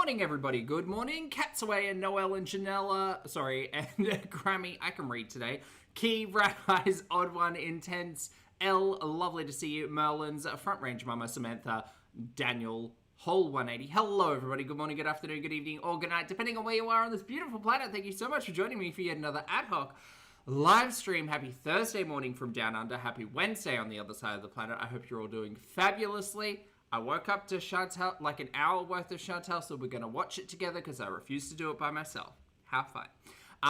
morning, everybody. Good morning. Cat's away and Noel and Janella. Sorry, and Grammy. I can read today. Key, Rat Eyes, Odd One, Intense, L, lovely to see you. Merlin's, Front Range Mama, Samantha, Daniel, Whole 180. Hello, everybody. Good morning, good afternoon, good evening, or good night, depending on where you are on this beautiful planet. Thank you so much for joining me for yet another ad hoc live stream. Happy Thursday morning from down under. Happy Wednesday on the other side of the planet. I hope you're all doing fabulously. I woke up to Shantel, like an hour worth of Shantel, so we're going to watch it together because I refuse to do it by myself. Have fun.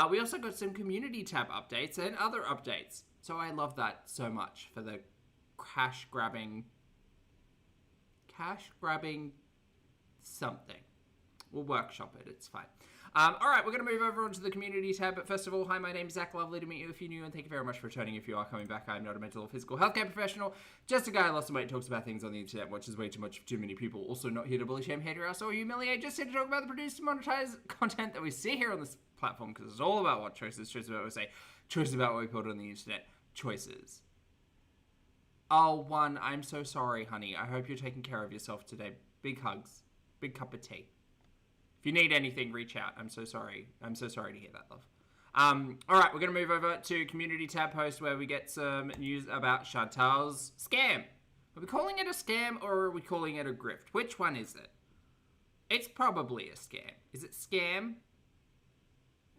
We also got some community tab updates and other updates. So I love that so much for the cash grabbing something. We'll workshop it. It's fine. All right, we're going to move over onto the community tab. But first of all, hi, my name's Zach. Lovely to meet you if you're new, and thank you very much for returning if you are coming back. I'm not a mental or physical healthcare professional. Just a guy who lost some weight, talks about things on the internet, watches way too much for too many people. Also not here to bully, shame, hate, harass, or humiliate. Just here to talk about the produced and monetized content that we see here on this platform, because it's all about what choices about what we say, choices about what we put on the internet, choices. Oh, one, I'm so sorry, honey. I hope you're taking care of yourself today. Big hugs. Big cup of tea. If you need anything, reach out. I'm so sorry. I'm so sorry to hear that, love. All right, we're going to move over to community tab post where we get some news about Chantel's scam. Are we calling it a scam or are we calling it a grift? Which one is it? It's probably a scam. Is it scam?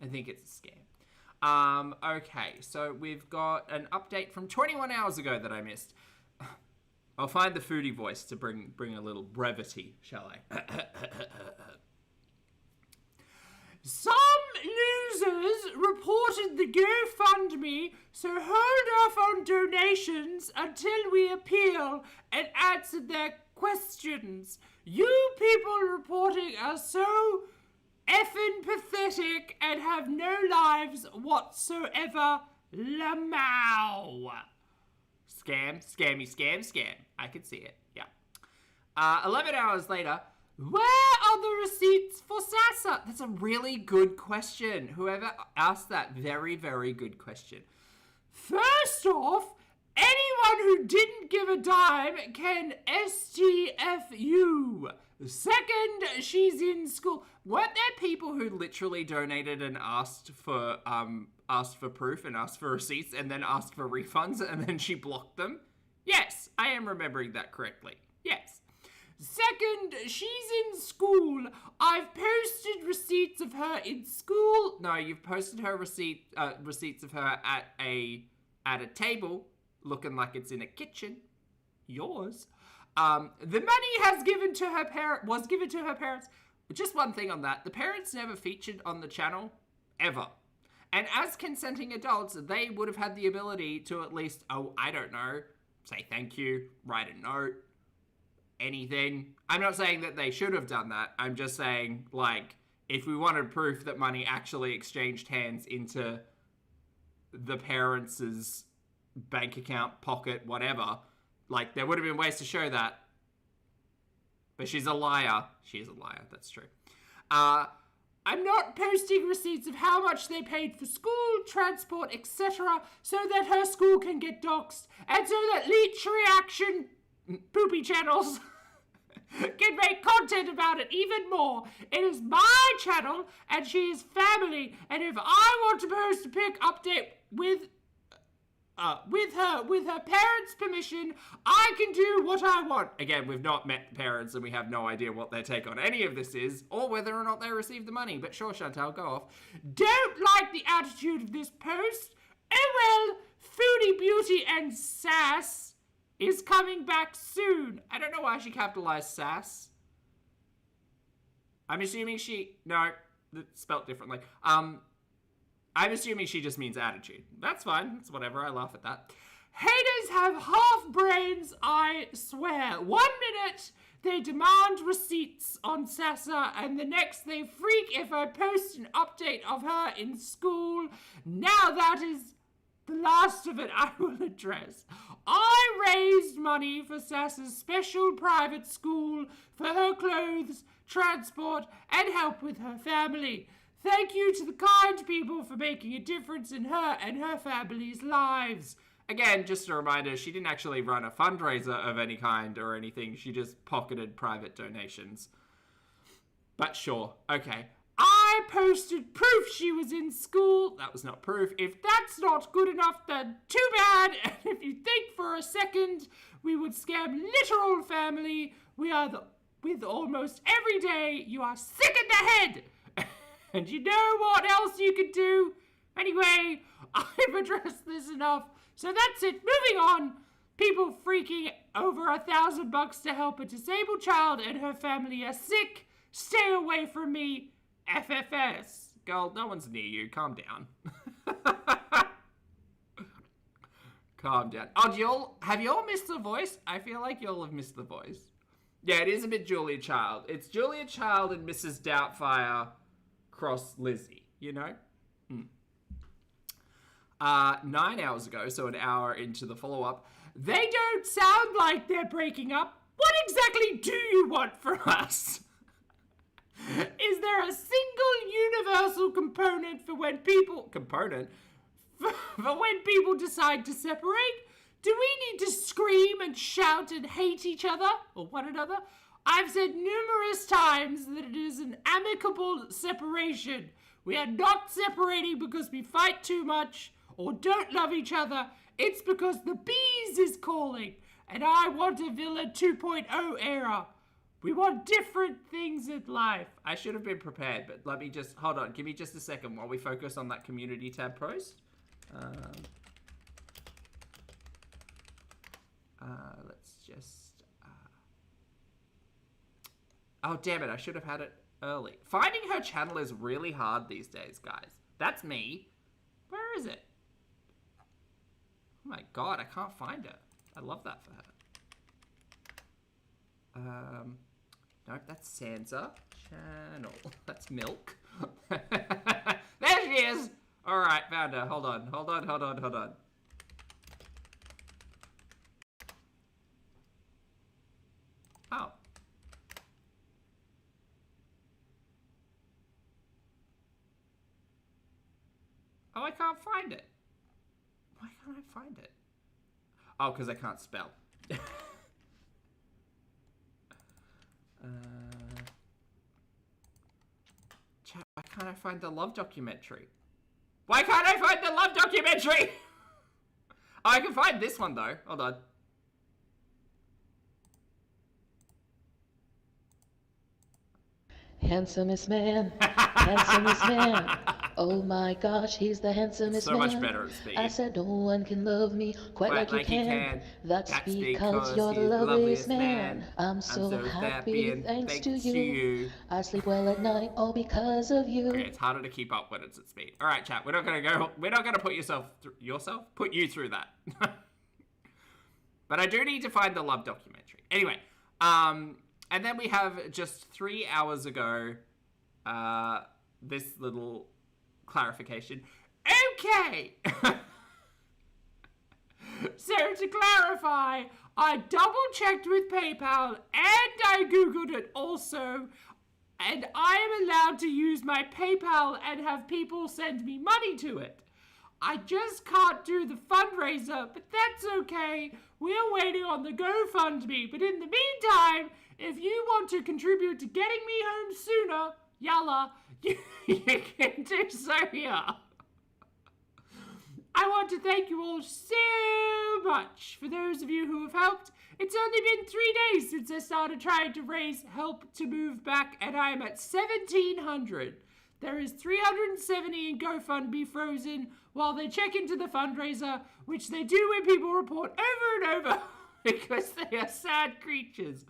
I think it's a scam. Okay, so we've got an update from 21 hours ago that I missed. I'll find the foodie voice to bring a little brevity, shall I? Some losers reported the GoFundMe, so hold off on donations until we appeal and answer their questions. You people reporting are so effing pathetic and have no lives whatsoever. Lamau. Scam, scammy, scam. I can see it, yeah. 11 hours later, where are the receipts for Sasa? That's a really good question. Whoever asked that, very, very good question. First off, anyone who didn't give a dime can STFU. Second, she's in school. Weren't there people who literally donated and asked for proof and asked for receipts and then asked for refunds and then she blocked them? Yes, I am remembering that correctly. Yes. Second, she's in school. I've posted receipts of her in school. No, you've posted her receipts of her at a table, looking like it's in a kitchen. Yours. The money was given to her parents. Just one thing on that. The parents never featured on the channel, ever. And as consenting adults, they would have had the ability to at least, I don't know, say thank you, write a note, anything. I'm not saying that they should have done that. I'm just saying, like, if we wanted proof that money actually exchanged hands into the parents' bank account, pocket, whatever, like, there would have been ways to show that. But she's a liar. She is a liar, that's true. I'm not posting receipts of how much they paid for school, transport, etc. so that her school can get doxxed and so that leech reaction poopy channels can make content about it even more. It is my channel and she is family, and if I want to post a pic update with her parents' permission, I can do what I want. Again, we've not met the parents and we have no idea what their take on any of this is or whether or not they received the money. But sure, Shantel, go off. Don't like the attitude of this post. Oh well, Foodie Beauty and Sass is coming back soon. I don't know why she capitalized Sass. I'm assuming no, it's spelt differently. I'm assuming she just means attitude. That's fine. It's whatever. I laugh at that. Haters have half brains, I swear. 1 minute they demand receipts on Sasa, and the next they freak if I post an update of her in school. Now that is the last of it I will address. I raised money for Sasa's special private school for her clothes, transport, and help with her family. Thank you to the kind people for making a difference in her and her family's lives. Again, just a reminder, she didn't actually run a fundraiser of any kind or anything. She just pocketed private donations. But sure, okay. I posted proof she was in school. That was not proof. If that's not good enough, then too bad. And if you think for a second we would scam literal family, with almost every day, you are sick in the head. And you know what else you could do? Anyway, I've addressed this enough. So that's it. Moving on. People freaking over $1,000 to help a disabled child and her family are sick. Stay away from me. FFS. Girl, no one's near you. Calm down. Calm down. Oh, have you all missed the voice? I feel like you all have missed the voice. Yeah, it is a bit Julia Child. It's Julia Child and Mrs. Doubtfire cross Lizzie, you know? 9 hours ago, so an hour into the follow-up, they don't sound like they're breaking up. What exactly do you want from us? Is there a single universal component for when people... for when people decide to separate? Do we need to scream and shout and hate each other or one another? I've said numerous times that it is an amicable separation. We are not separating because we fight too much or don't love each other. It's because the bees is calling and I want a Villa 2.0 era. We want different things in life. I should have been prepared, but let me just... Hold on, give me just a second while we focus on that community tab post. Let's just... Oh, damn it, I should have had it early. Finding her channel is really hard these days, guys. That's me. Where is it? Oh my god, I can't find her. I love that for her. Nope, that's Sansa. Channel. That's Milk. There she is! Alright, found her. Hold on. Oh. Oh, I can't find it. Why can't I find it? Oh, because I can't spell. Chat, why can't I find the love documentary? Why can't I find the love documentary? Oh, I can find this one though. Hold on. Handsomest man, handsomest man. Oh my gosh, he's the handsomest so man. So much better at speed. I said no one can love me quite like you can. That's because you're the loveliest man. I'm so happy thanks to you. I sleep well at night all because of you. Okay, it's harder to keep up when it's at speed. All right, chat. We're not gonna put put you through that. But I do need to find the love documentary. Anyway, and then we have just 3 hours ago, this little clarification. Okay! So to clarify, I double-checked with PayPal and I Googled it also, and I am allowed to use my PayPal and have people send me money to it. I just can't do the fundraiser, but that's okay. We're waiting on the GoFundMe, but in the meantime, if you want to contribute to getting me home sooner, yalla, you can do so here. I want to thank you all so much for those of you who have helped. It's only been 3 days since I started trying to raise help to move back, and I am at 1,700. There is 370 in GoFundMe frozen while they check into the fundraiser, which they do when people report over and over because they are sad creatures.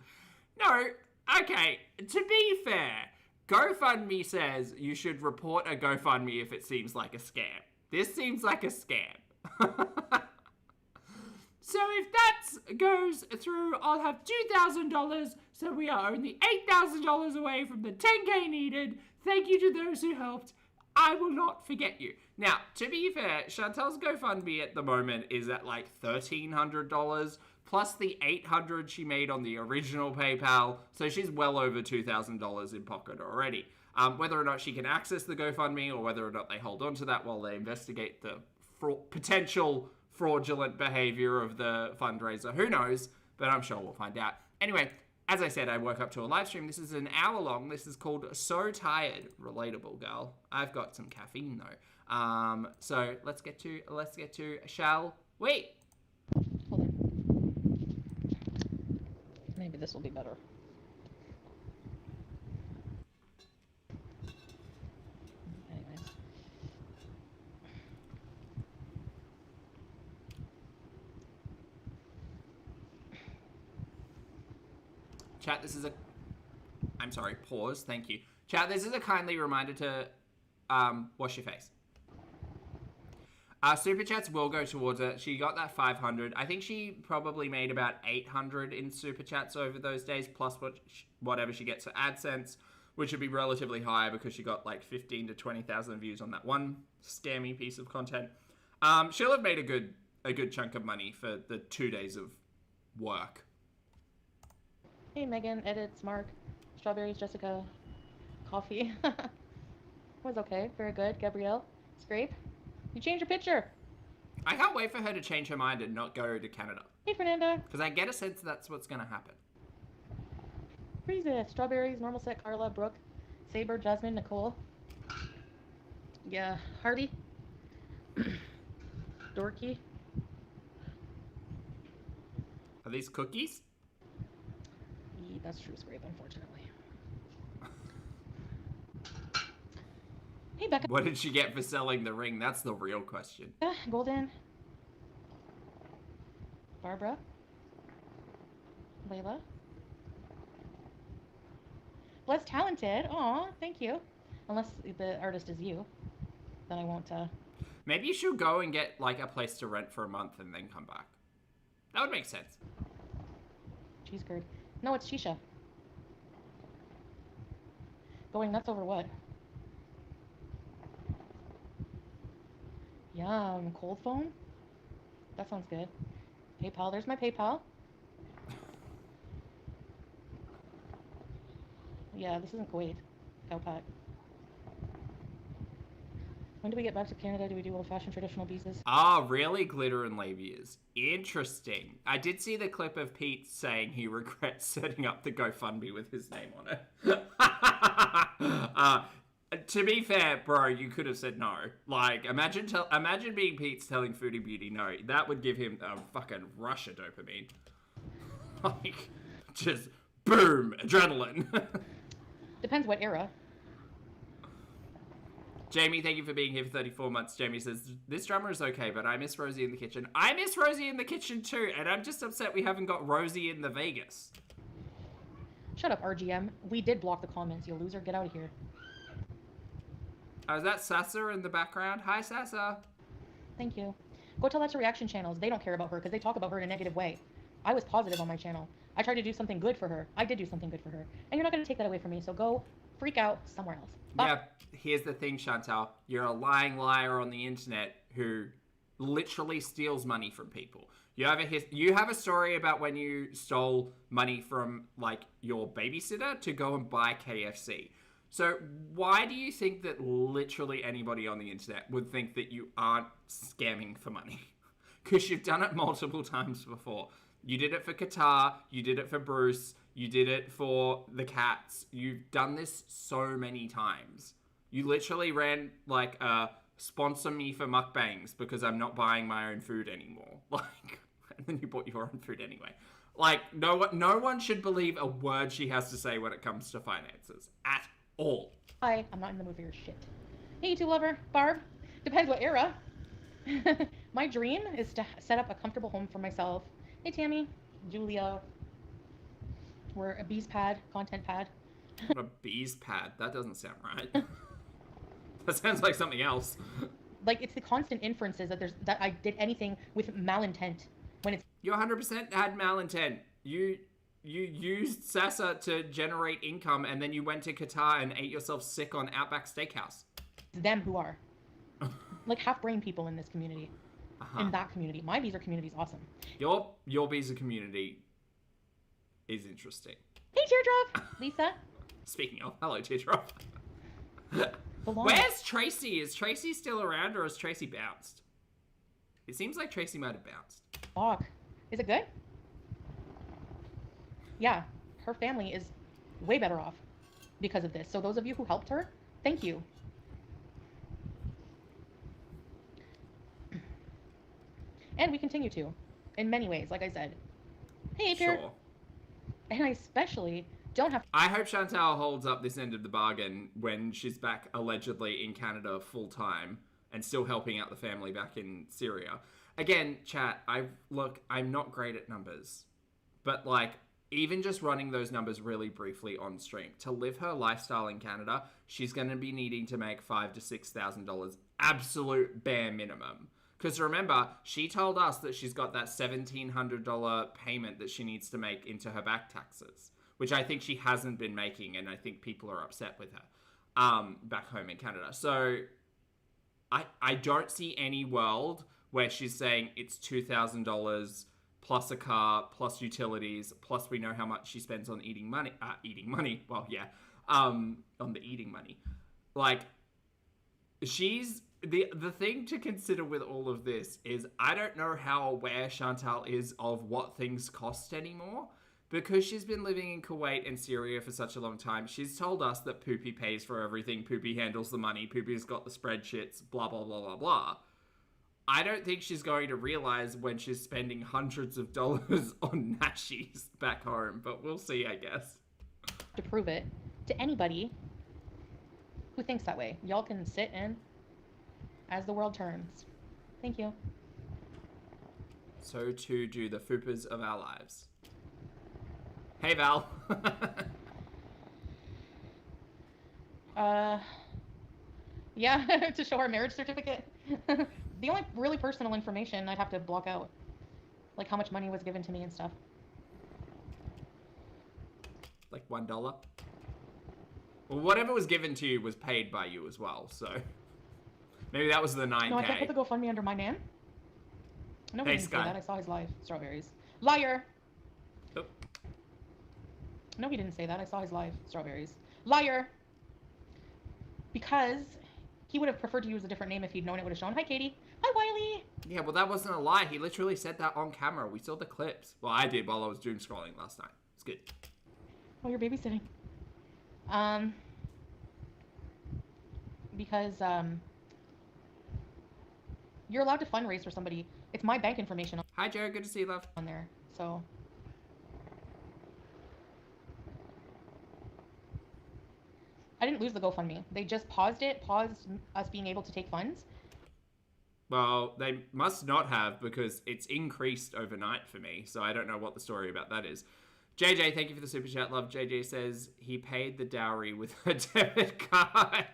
No, okay, to be fair, GoFundMe says you should report a GoFundMe if it seems like a scam. This seems like a scam. So if that goes through, I'll have $2,000, so we are only $8,000 away from the 10K needed. Thank you to those who helped. I will not forget you. Now, to be fair, Chantel's GoFundMe at the moment is at like $1,300 plus the $800 she made on the original PayPal. So she's well over $2,000 in pocket already. Whether or not she can access the GoFundMe or whether or not they hold on to that while they investigate the potential fraudulent behavior of the fundraiser, who knows? But I'm sure we'll find out. Anyway, as I said, I woke up to a live stream. This is an hour long. This is called So Tired. Relatable, girl. I've got some caffeine though. So let's get to shall we? Hold on. Maybe this will be better. Anyways. Chat, this is a... I'm sorry, pause. Thank you. Chat, this is a kindly reminder to wash your face. Super chats will go towards it. She got that 500. I think she probably made about 800 in super chats over those days, plus whatever she gets for AdSense, which would be relatively high because she got like 15 to 20,000 views on that one scammy piece of content. She'll have made a good chunk of money for the 2 days of work. Hey, Megan, edits, Mark, strawberries, Jessica, coffee. Was okay, very good. Gabrielle, scrape. You changed your picture. I can't wait for her to change her mind and not go to Canada. Hey, Fernanda. Because I get a sense that's what's going to happen. Freeze it. Strawberries, Normal Set, Carla, Brooke, Saber, Jasmine, Nicole. Yeah, Hardy. Dorky. Are these cookies? Yeah, that's true, scrape, unfortunately. Hey, Becca. What did she get for selling the ring? That's the real question. Golden. Barbara. Layla. Less talented. Aw, thank you. Unless the artist is you. Then I won't, Maybe you should go and get, like, a place to rent for a month and then come back. That would make sense. Cheese curd. No, it's Shisha. Going nuts over what? Yum, cold foam? That sounds good. PayPal, there's my PayPal. Yeah, this isn't Kuwait. Cowpat. When do we get back to Canada? Do we do old-fashioned traditional visas? Ah, really? Glitter and labias. Interesting. I did see the clip of Pete saying he regrets setting up the GoFundMe with his name on it. To be fair, bro, you could have said no. Like, imagine being Pete's telling Foodie Beauty no. That would give him a fucking rush of dopamine. Like, just boom, adrenaline. Depends what era. Jamie, thank you for being here for 34 months. Jamie says, this drama is okay, but I miss Rosie in the kitchen. I miss Rosie in the kitchen too, and I'm just upset we haven't got Rosie in the Vegas. Shut up, RGM. We did block the comments, you loser. Get out of here. Oh, is that Sasa in the background? Hi, Sasa. Thank you. Go tell that to reaction channels. They don't care about her because they talk about her in a negative way. I was positive on my channel. I tried to do something good for her. I did do something good for her. And you're not going to take that away from me, so go freak out somewhere else. Bye. Yeah, here's the thing, Shantel. You're a lying liar on the internet who literally steals money from people. You have a story about when you stole money from, like, your babysitter to go and buy KFC. So why do you think that literally anybody on the internet would think that you aren't scamming for money? Because you've done it multiple times before. You did it for Qatar, you did it for Bruce, you did it for the cats. You've done this so many times. You literally ran, like, sponsor me for mukbangs because I'm not buying my own food anymore. Like, and then you bought your own food anyway. Like, no one should believe a word she has to say when it comes to finances. At all. Hi, I'm not in the mood for your shit. Hey, YouTube lover. Barb. Depends what era. My dream is to set up a comfortable home for myself. Hey, Tammy. Julia. We're a bees pad, content pad. A bees pad? That doesn't sound right. That sounds like something else. Like, it's the constant inferences that I did anything with malintent when it's... You 100% had malintent. You used Sasa to generate income, and then you went to Qatar and ate yourself sick on Outback Steakhouse. It's them who are. Like, half-brain people in this community. In that community. My Beezer community is awesome. Your Beezer community is interesting. Hey, Teardrop! Lisa. Speaking of, hello, Teardrop. Where's Tracy? Is Tracy still around, or has Tracy bounced? It seems like Tracy might have bounced. Fuck. Is it good? Yeah. her family is way better off because of this. So those of you who helped her, thank you. And we continue to, in many ways, like I said. Hey, Pierre. Sure. And I especially don't have... I hope Shantel holds up this end of the bargain when she's back allegedly in Canada full time and still helping out the family back in Syria. Again, chat, I'm not great at numbers, but like, even just running those numbers really briefly on stream, to live her lifestyle in Canada, she's going to be needing to make $5,000 to $6,000 absolute bare minimum. Because remember, she told us that she's got that $1,700 payment that she needs to make into her back taxes, which I think she hasn't been making, and I think people are upset with her back home in Canada. So I don't see any world where she's saying it's $2,000 plus a car, plus utilities, plus we know how much she spends on eating money. Well, yeah, on the eating money. Like, she's... The thing to consider with all of this is I don't know how aware Shantel is of what things cost anymore, because she's been living in Kuwait and Syria for such a long time. She's told us that Poopy pays for everything, Poopy handles the money, Poopy's got the spreadsheets, blah, blah, blah, blah, blah. I don't think she's going to realize when she's spending hundreds of dollars on nashies back home, but we'll see, I guess. To prove it to anybody who thinks that way. Y'all can sit in as the world turns. Thank you. So too do the Fupas of our lives. Hey, Val. Yeah, to show our marriage certificate. The only really personal information I'd have to block out, like how much money was given to me and stuff. Like $1? Well, whatever was given to you was paid by you as well, so... Maybe that was the 9K. No, I can't put the GoFundMe under my name. No, he Hey, didn't Sky. say that. I saw his live. Strawberries. Liar! Oh. No, he didn't say that. I saw his live. Strawberries. Liar! Because he would have preferred to use a different name if he'd known it would have shown. Hi, Katie. Hi, Wiley! Yeah, well, that wasn't a lie. He literally said that on camera. We saw the clips. Well, I did while I was doom scrolling last night. It's good. Oh, you're babysitting. Because, you're allowed to fundraise for somebody. It's my bank information Hi, Joe. Good to see you, love. on there, so. I didn't lose the GoFundMe. They just paused us being able to take funds. Well, they must not have, because it's increased overnight for me, so I don't know what the story about that is. JJ, thank you for the super chat, love. JJ says he paid the dowry with her debit card.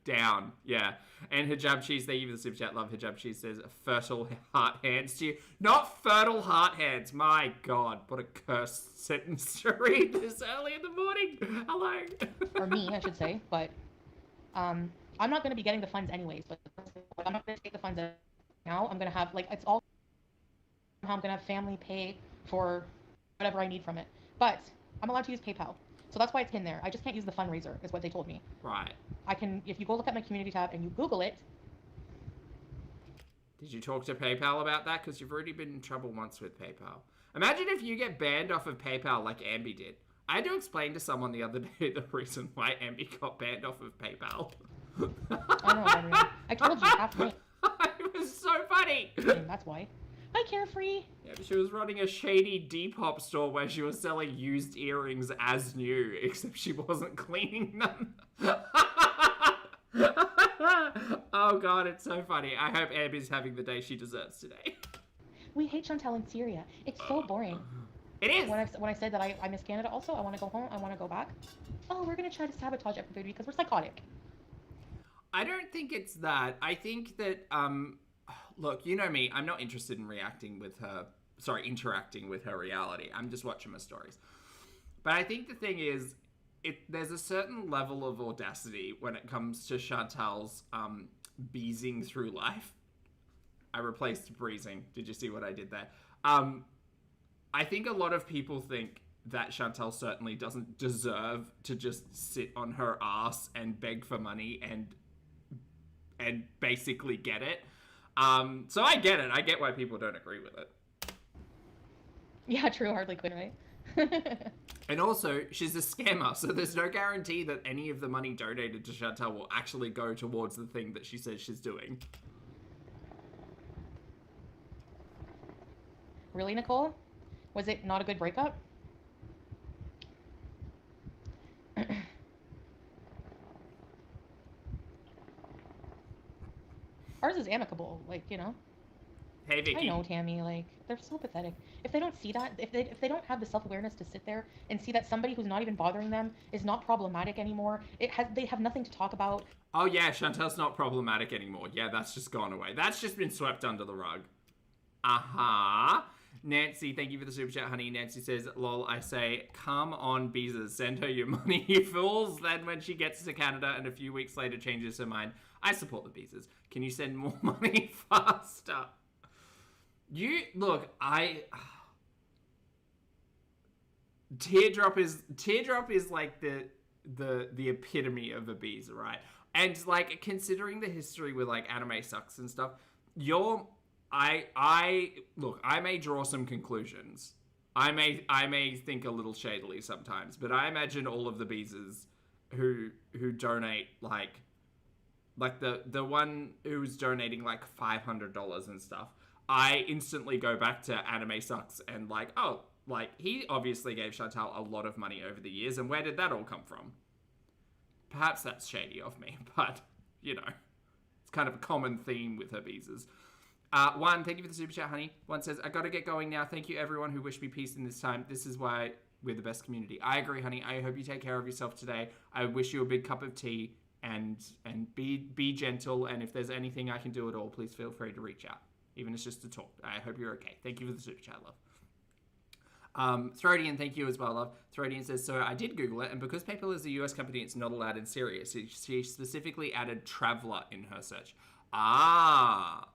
Down, yeah. And Hijab Cheese, thank you for the super chat, love. Hijab Cheese says fertile heart hands to you. Not fertile heart hands. My God, what a cursed sentence to read this early in the morning. Hello. Or me, I should say. But I'm not going to be getting the funds anyways. But I'm not going to take the funds now. I'm going to have, like, it's all... I'm going to have family pay for whatever I need from it. But I'm allowed to use PayPal. So that's why it's in there. I just can't use the Fundraiser, is what they told me. Right. I can, if you go look at my community tab and you Google it. Did you talk to PayPal about that? Because you've already been in trouble once with PayPal. Imagine if you get banned off of PayPal like Ambi did. I had to explain to someone the other day the reason why Ambi got banned off of PayPal. I don't know, Gabrielle. I told you halfway. It was so funny. That's why. Hi, Carefree. Yeah, but she was running a shady Depop store where she was selling used earrings as new, except she wasn't cleaning them. Oh God, it's so funny. I hope Ambi's having the day she deserves today. We hate Shantel in Syria. It's so boring. It is. When I said that I miss Canada also, I want to go home, I want to go back. Oh, we're going to try to sabotage everybody because we're psychotic. I don't think it's that. I think that, look, you know me, I'm not interested in interacting with her reality. I'm just watching my stories. But I think the thing is, there's a certain level of audacity when it comes to Chantel's beezing through life. I replaced breezing. Did you see what I did there? I think a lot of people think that Shantel certainly doesn't deserve to just sit on her ass and beg for money and basically get it. So I get it. I get why people don't agree with it. Yeah, true. Hardly quit, right? And also, she's a scammer, so there's no guarantee that any of the money donated to Shantel will actually go towards the thing that she says she's doing. Really, Nicole? Was it not a good breakup? Ours is amicable, like, you know. Hey, Vicky. I know, Tammy, like, they're so pathetic. If they don't see that, if they don't have the self-awareness to sit there and see that somebody who's not even bothering them is not problematic anymore, they have nothing to talk about. Oh yeah, Chantel's not problematic anymore. Yeah, that's just gone away. That's just been swept under the rug. Nancy, thank you for the super chat, honey. Nancy says, lol, I say, come on, Beezers, send her your money, you fools. Then when she gets to Canada and a few weeks later changes her mind, I support the Beezers. Can you send more money faster? Teardrop is like the epitome of a Beezer, right? And like, considering the history with like anime sucks and stuff, I may draw some conclusions. I may think a little shadily sometimes, but I imagine all of the Beezers who donate like the one who's donating like $500 and stuff. I instantly go back to anime sucks and like, oh, like he obviously gave Shantel a lot of money over the years, and where did that all come from? Perhaps that's shady of me, but you know, it's kind of a common theme with her Beezers. One, thank you for the super chat, honey. One says, I gotta get going now. Thank you everyone who wished me peace in this time. This is why we're the best community. I agree, honey. I hope you take care of yourself today. I wish you a big cup of tea and be gentle. And if there's anything I can do at all, please feel free to reach out. Even if it's just to talk. I hope you're okay. Thank you for the super chat, love. Throdian, thank you as well, love. Throdian says, so I did Google it, and because PayPal is a US company, it's not allowed in Syria. So she specifically added traveler in her search. I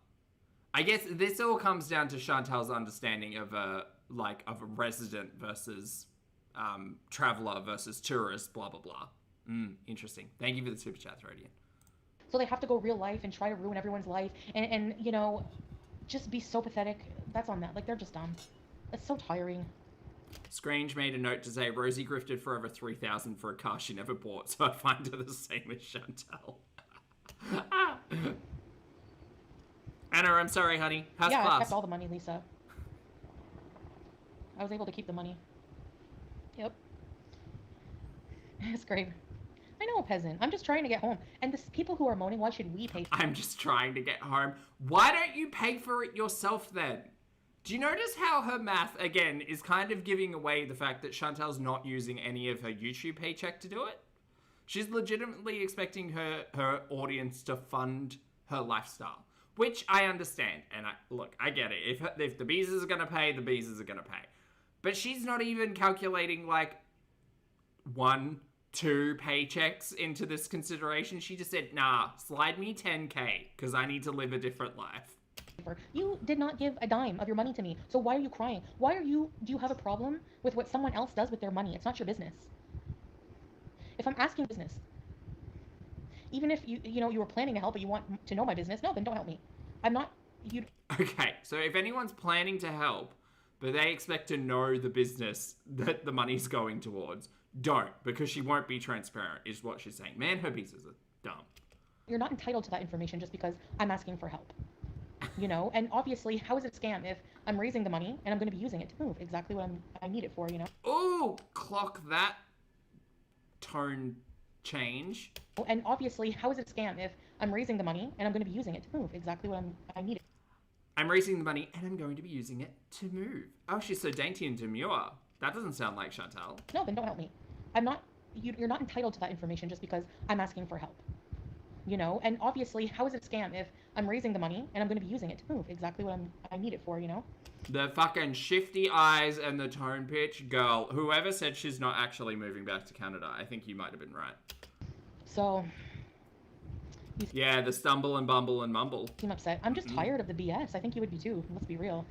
guess this all comes down to Chantel's understanding of a resident versus traveler versus tourist, blah, blah, blah. Interesting. Thank you for the super chat, Throdian. So they have to go real life and try to ruin everyone's life and you know, just be so pathetic. That's on that. Like, they're just dumb. It's so tiring. Scrange made a note to say, Rosie grifted for over $3,000 for a car she never bought, so I find her the same as Shantel. Anna, I'm sorry, honey. How's class? I kept all the money, Lisa. I was able to keep the money. Yep. It's great. I know, peasant. I'm just trying to get home. And the people who are moaning, why should we pay for it? I'm just trying to get home. Why don't you pay for it yourself then? Do you notice how her math, again, is kind of giving away the fact that Chantel's not using any of her YouTube paycheck to do it? She's legitimately expecting her audience to fund her lifestyle, which I understand. And I get it. If the Beezers are going to pay, the Beezers are going to pay. But she's not even calculating like 1, 2 paychecks into this consideration. She just said, nah, slide me 10K because I need to live a different life. You did not give a dime of your money to me, so why are you crying? Do you have a problem with what someone else does with their money? It's not your business. If I'm asking business, even if you were planning to help but you want to know my business, no, then don't help me. I'm not, you. Okay, so if anyone's planning to help, but they expect to know the business that the money's going towards, don't, because she won't be transparent, is what she's saying. Man, her pieces are dumb. You're not entitled to that information just because I'm asking for help. You know, and obviously, how is it a scam if I'm raising the money and I'm going to be using it to move exactly what I need it for, you know? Ooh, clock that tone change. And obviously, how is it a scam if I'm raising the money and I'm going to be using it to move exactly what I need it? I'm raising the money and I'm going to be using it to move. Oh, she's so dainty and demure. That doesn't sound like Shantel. No, then don't help me. I'm not. You're not entitled to that information just because I'm asking for help. You know, and obviously, how is it a scam if I'm raising the money and I'm going to be using it to move exactly what I need it for, you know? The fucking shifty eyes and the tone pitch. Girl, whoever said she's not actually moving back to Canada, I think you might have been right. So... Yeah, the stumble and bumble and mumble. I'm upset. I'm just tired of the BS. I think you would be too. Let's be real.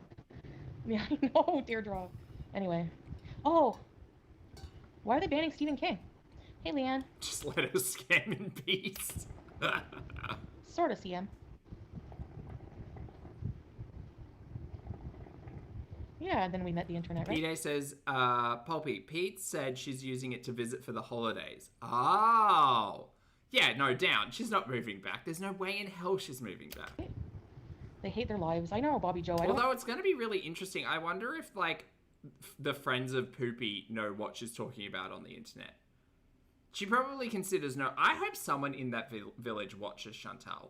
Yeah, I know, Deirdre. Anyway. Oh! Why are they banning Stephen King? Hey, Leanne. Just let her scam in peace. Sort of, CM. Yeah, and then we met the internet, right? Pete says, Pulpy, Pete said she's using it to visit for the holidays. Oh. Yeah, no doubt. She's not moving back. There's no way in hell she's moving back. They hate their lives. I know, Bobby Joe. Although it's going to be really interesting. I wonder if, like, the friends of Poopy know what she's talking about on the internet. She probably considers no. I hope someone in that village watches Shantel.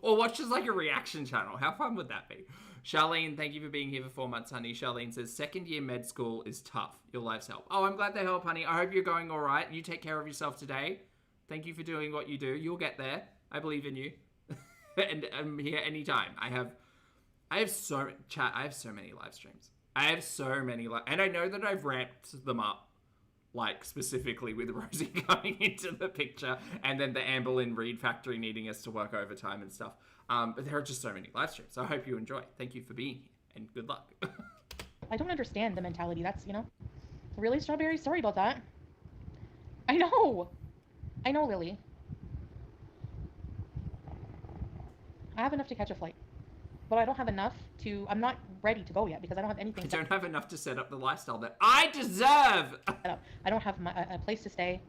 Or watches, like, a reaction channel. How fun would that be? Charlene, thank you for being here for 4 months, honey. Charlene says, second year med school is tough. Your life's help. Oh, I'm glad they help, honey. I hope you're going all right. You take care of yourself today. Thank you for doing what you do. You'll get there. I believe in you. And I'm here anytime. I have so many live streams. I have so many, and I know that I've ramped them up, like, specifically with Rosie coming into the picture, and then the Amber Lynn Reed factory needing us to work overtime and stuff. But there are just so many live streams. So I hope you enjoy. Thank you for being here, and good luck. I don't understand the mentality. That's, really, Strawberry? Sorry about that. I know, Lily. I have enough to catch a flight, but I don't have enough to, I'm not ready to go yet because I don't have anything. I don't have enough to set up the lifestyle that I deserve. I don't have a place to stay.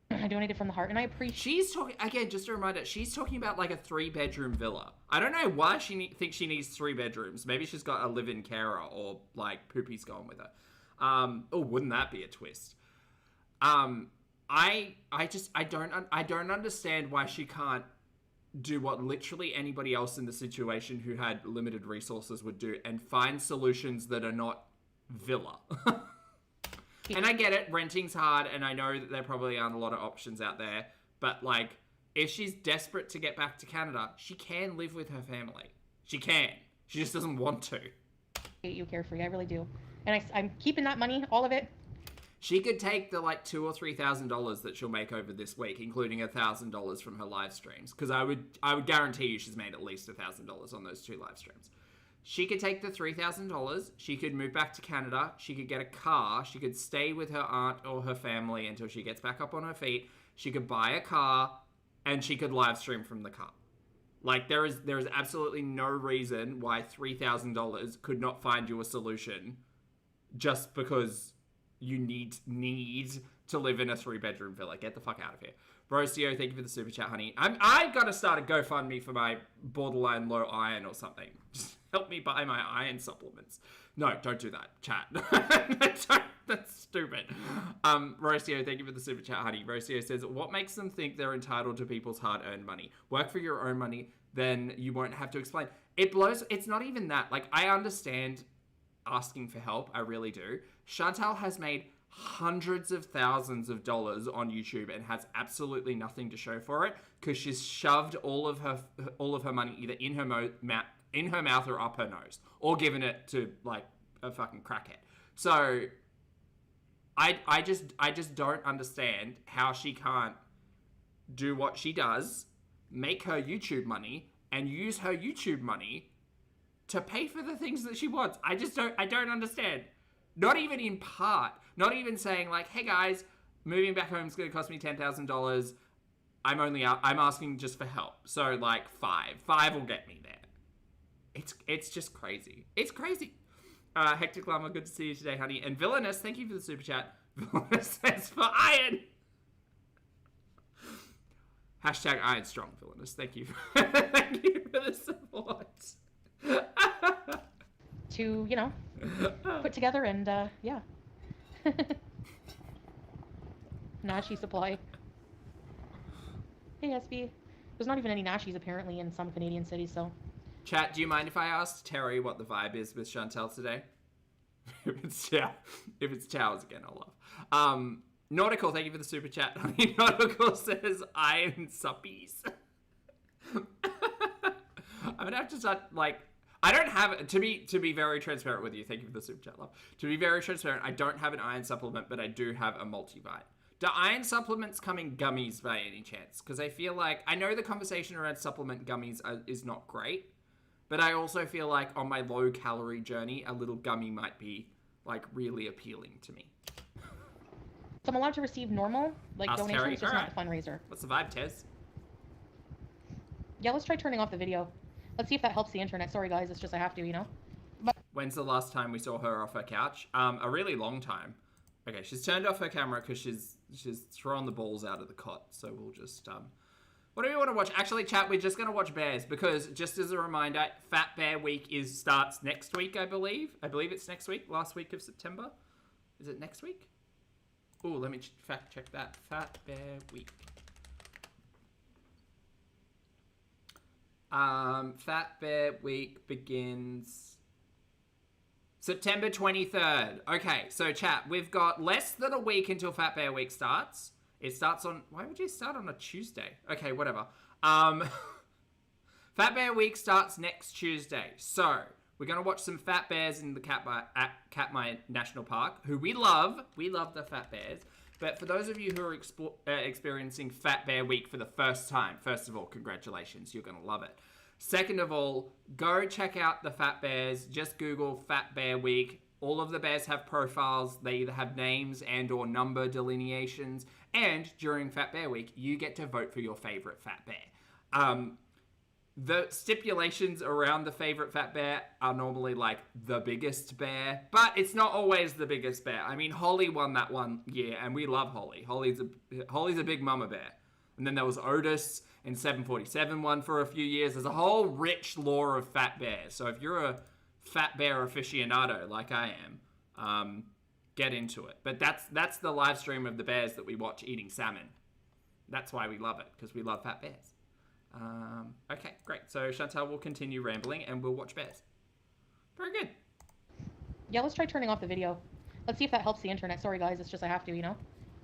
I donated from the heart, and I appreciate. She's talking again. Just a reminder, she's talking about like a 3-bedroom villa. I don't know why she thinks she needs 3 bedrooms. Maybe she's got a live-in carer, or like Poopy's going with her. Oh, wouldn't that be a twist? I don't understand why she can't do what literally anybody else in the situation who had limited resources would do and find solutions that are not villa. And I get it, renting's hard, and I know that there probably aren't a lot of options out there, but like, if she's desperate to get back to Canada, she can live with her family. She can. She just doesn't want to. You, Carefree, I really do. And I'm keeping that money, all of it. She could take the like $2,000 or $3,000 that she'll make over this week, including $1,000 from her live streams, because I would guarantee you she's made at least $1,000 on those 2 live streams. She could take the $3,000. She could move back to Canada. She could get a car. She could stay with her aunt or her family until she gets back up on her feet. She could buy a car, and she could live stream from the car. Like, there is absolutely no reason why $3,000 could not find you a solution just because you need to live in a 3-bedroom villa. Get the fuck out of here. Rocio, thank you for the super chat, honey. I've got to start a GoFundMe for my borderline low iron or something. Just help me buy my iron supplements. No, don't do that, chat. That's stupid. Rocio, thank you for the super chat, honey. Rocio says, what makes them think they're entitled to people's hard-earned money? Work for your own money, then you won't have to explain. It blows. It's not even that. Like, I understand asking for help. I really do. Shantel has made hundreds of thousands of dollars on YouTube and has absolutely nothing to show for it because she's shoved all of her money either in her mouth or up her nose, or given it to like a fucking crackhead. So I just don't understand how she can't do what she does, make her YouTube money, and use her YouTube money to pay for the things that she wants. I don't understand. Not even in part. Not even saying like, hey guys, moving back home is going to cost me $10,000. I'm asking just for help. So like 5 will get me there. It's just crazy. It's crazy. Hectic Llama, good to see you today, honey. And Villainous, thank you for the super chat. Villainous says for iron. Hashtag Iron Strong, Villainous. Thank you. Thank you for the support. To, put together and, yeah. Nashi supply. Hey, SB. There's not even any Nashis, apparently, in some Canadian cities, so. Chat, do you mind if I ask Terry what the vibe is with Shantel today? If it's towers again, I'll laugh. Nautical, thank you for the super chat. Nautical says, iron suppies. I'm gonna have to start, like, I don't have, to be very transparent with you, thank you for the super chat, love. To be very transparent, I don't have an iron supplement, but I do have a multivite. Do iron supplements come in gummies by any chance? Because I feel like, I know the conversation around supplement gummies is not great, but I also feel like on my low calorie journey, a little gummy might be like really appealing to me. So I'm allowed to receive normal, like, Ask donations, Terry. just not the fundraiser. What's the vibe, Tez? Yeah, let's try turning off the video. Let's see if that helps the internet. Sorry, guys, it's just I have to, When When's the last time we saw her off her couch? A really long time. Okay, she's turned off her camera because she's thrown the balls out of the cot. So we'll just what do we want to watch? Actually, chat, we're just going to watch bears because, just as a reminder, Fat Bear Week starts next week, I believe. I believe it's next week, last week of September. Is it next week? Oh, let me fact check that. Fat Bear Week. Fat Bear Week begins September 23rd. Okay, so chat, we've got less than a week until Fat Bear Week starts. It starts on... Why would you start on a Tuesday? Okay, whatever. Fat Bear Week starts next Tuesday. So, we're going to watch some fat bears in the Katmai National Park, who we love. We love the fat bears. But for those of you who are experiencing Fat Bear Week for the first time, first of all, congratulations. You're going to love it. Second of all, go check out the fat bears. Just Google Fat Bear Week. All of the bears have profiles. They either have names and or number delineations. And during Fat Bear Week, you get to vote for your favorite fat bear. The stipulations around the favorite fat bear are normally like the biggest bear, but it's not always the biggest bear. I mean, Holly won that one year, and we love Holly. Holly's a big mama bear. And then there was Otis, and 747 won for a few years. There's a whole rich lore of fat bears. So if you're a fat bear aficionado like I am, get into it. But that's the live stream of the bears that we watch eating salmon. That's why we love it, because we love fat bears. Okay, great. So Shantel will continue rambling and we'll watch bears. Very good. Yeah, let's try turning off the video. Let's see if that helps the internet. Sorry guys, it's just I have to, you know.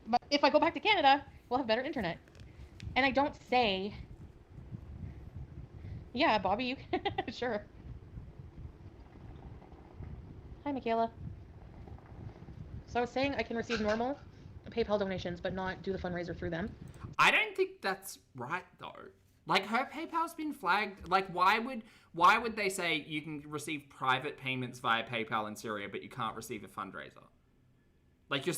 But if I go back to Canada, we'll have better internet. And I don't say... Yeah, Bobby, you can... Sure. Hi, Michaela. So I was saying I can receive normal PayPal donations, but not do the fundraiser through them. I don't think that's right, though. Like, her PayPal's been flagged. Like, why would they say you can receive private payments via PayPal in Syria, but you can't receive a fundraiser? Like, you're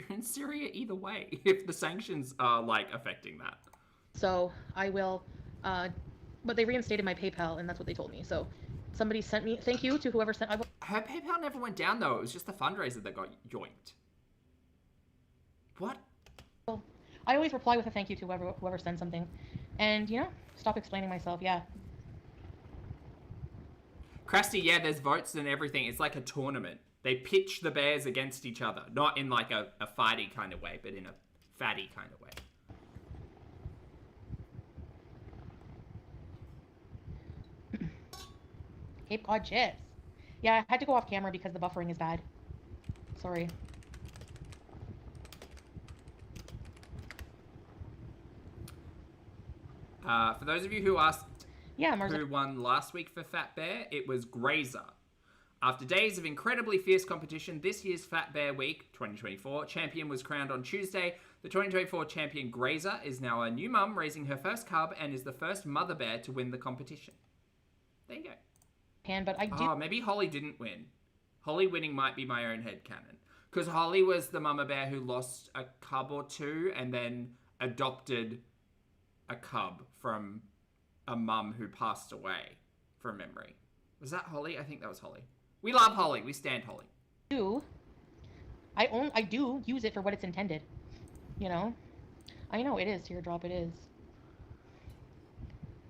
in Syria either way, if the sanctions are, like, affecting that. So I will, but they reinstated my PayPal, and that's what they told me. So somebody sent me, thank you to whoever sent... Her PayPal never went down, though. It was just the fundraiser that got yoinked. What? Well, I always reply with a thank you to whoever sends something. And, you know, stop explaining myself, yeah. Krusty, yeah, there's votes and everything. It's like a tournament. They pitch the bears against each other. Not in like a fighty kind of way, but in a fatty kind of way. Cape Cod chips. Yeah, I had to go off camera because the buffering is bad. Sorry. For those of you who asked Marza, who won last week for Fat Bear, it was Grazer. After days of incredibly fierce competition, this year's Fat Bear Week 2024 champion was crowned on Tuesday. The 2024 champion Grazer is now a new mum, raising her first cub, and is the first mother bear to win the competition. There you go. But I do... Oh, maybe Holly didn't win. Holly winning might be my own headcanon. Because Holly was the mama bear who lost a cub or two and then adopted a cub from a mum who passed away from memory. Was that Holly? I think that was Holly. We love Holly. We stand Holly. I do use it for what it's intended. You know? I know it is, Teardrop, it is.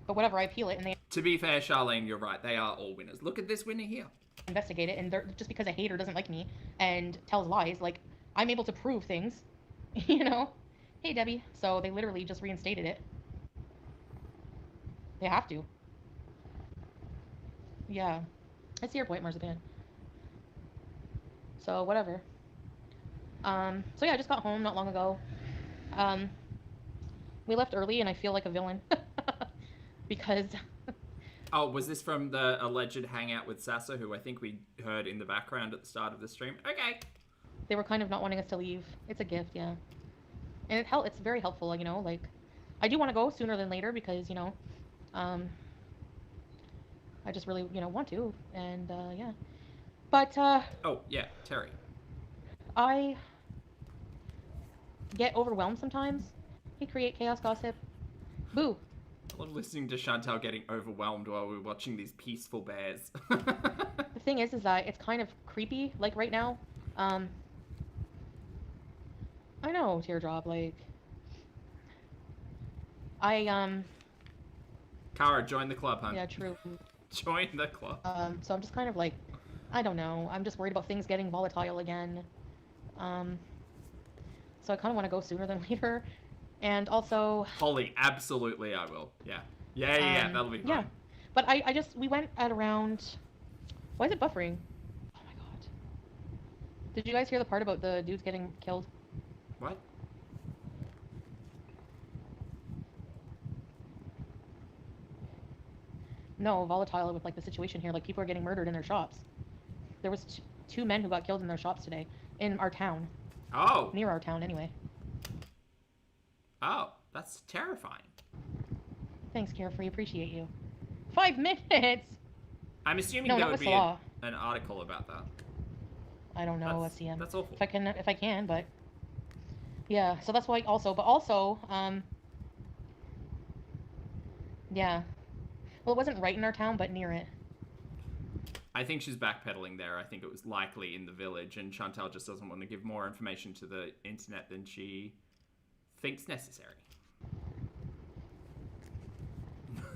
But whatever, I appeal it and they... To be fair, Charlene, you're right. They are all winners. Look at this winner here. Investigate it, and they're, just because a hater doesn't like me and tells lies, like, I'm able to prove things. You know? Hey, Debbie. So they literally just reinstated it. They have to. Yeah. I see your point, Marzipan. So, whatever. So yeah, I just got home not long ago. We left early and I feel like a villain. Because... Oh, was this from the alleged hangout with Sasa, who I think we heard in the background at the start of the stream? Okay. They were kind of not wanting us to leave. It's a gift, yeah. And it's very helpful, you know, like... I do want to go sooner than later because, you know... I just really, you know, want to, and, yeah. But, Oh, yeah, Terry. I get overwhelmed sometimes. Hey, create chaos gossip. Boo. I love listening to Shantel getting overwhelmed while we're watching these peaceful bears. The thing is that it's kind of creepy, like, right now. Um, I know, Teardrop, like, Kara, join the club, hun. yeah, true. Join the club. So I'm just kind of like, I don't know. I'm just worried about things getting volatile again. So I kind of want to go sooner than later. And also... Holly, absolutely I will. Yeah. Yeah, that'll be fine. Yeah. But we went at around... Why is it buffering? Oh my god. Did you guys hear the part about the dudes getting killed? What? No, volatile with, like, the situation here. Like, people are getting murdered in their shops. There was two men who got killed in their shops today. In our town. Oh. Near our town, anyway. Oh, that's terrifying. Thanks, Carefree. Appreciate you. 5 minutes! I'm assuming No, there not would with be Salah. an article about that. I don't know, SCM. That's awful. If I can, but... Yeah, so that's why also... But also, yeah. Well, it wasn't right in our town, but near it. I think she's backpedaling there. I think it was likely in the village, and Shantel just doesn't want to give more information to the internet than she thinks necessary.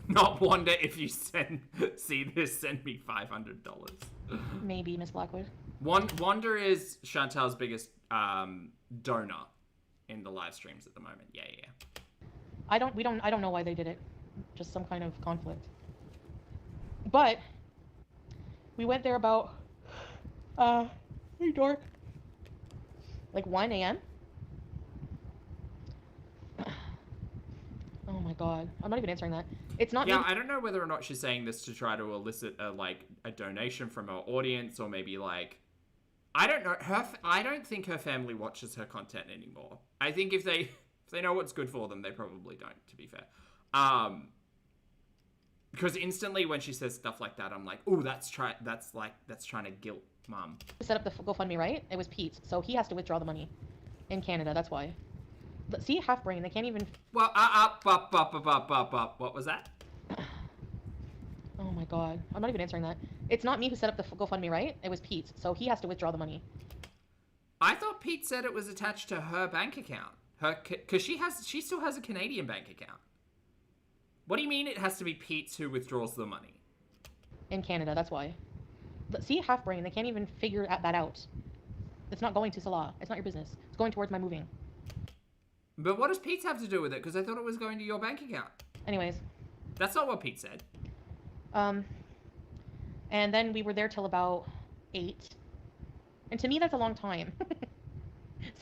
Not wonder if you see this, send me $500. Maybe, Miss Blackwood. Wanda is Chantel's biggest donor in the live streams at the moment. Yeah. I don't know why they did it. Just some kind of conflict. But we went there about hey dork. Like 1 a.m. Oh my god. I'm not even answering that. It's not Yeah, I don't know whether or not she's saying this to try to elicit a donation from her audience, or maybe like, I don't know. I don't think her family watches her content anymore. I think if they know what's good for them, they probably don't, to be fair. Because instantly when she says stuff like that, I'm like, ooh, that's trying to guilt mom. set up the GoFundMe, right? It was Pete, so he has to withdraw the money in Canada. That's why. But see, half brain. They can't even. Well, what was that? Oh my god. I'm not even answering that. It's not me who set up the GoFundMe, right? It was Pete, so he has to withdraw the money. I thought Pete said it was attached to her bank account. Because she still has a Canadian bank account. What do you mean it has to be Pete's who withdraws the money? In Canada, that's why. But see, half brain. They can't even figure that out. It's not going to Salah. It's not your business. It's going towards my moving. But what does Pete's have to do with it? Because I thought it was going to your bank account. Anyways. That's not what Pete said. And then we were there till about 8. And to me, that's a long time.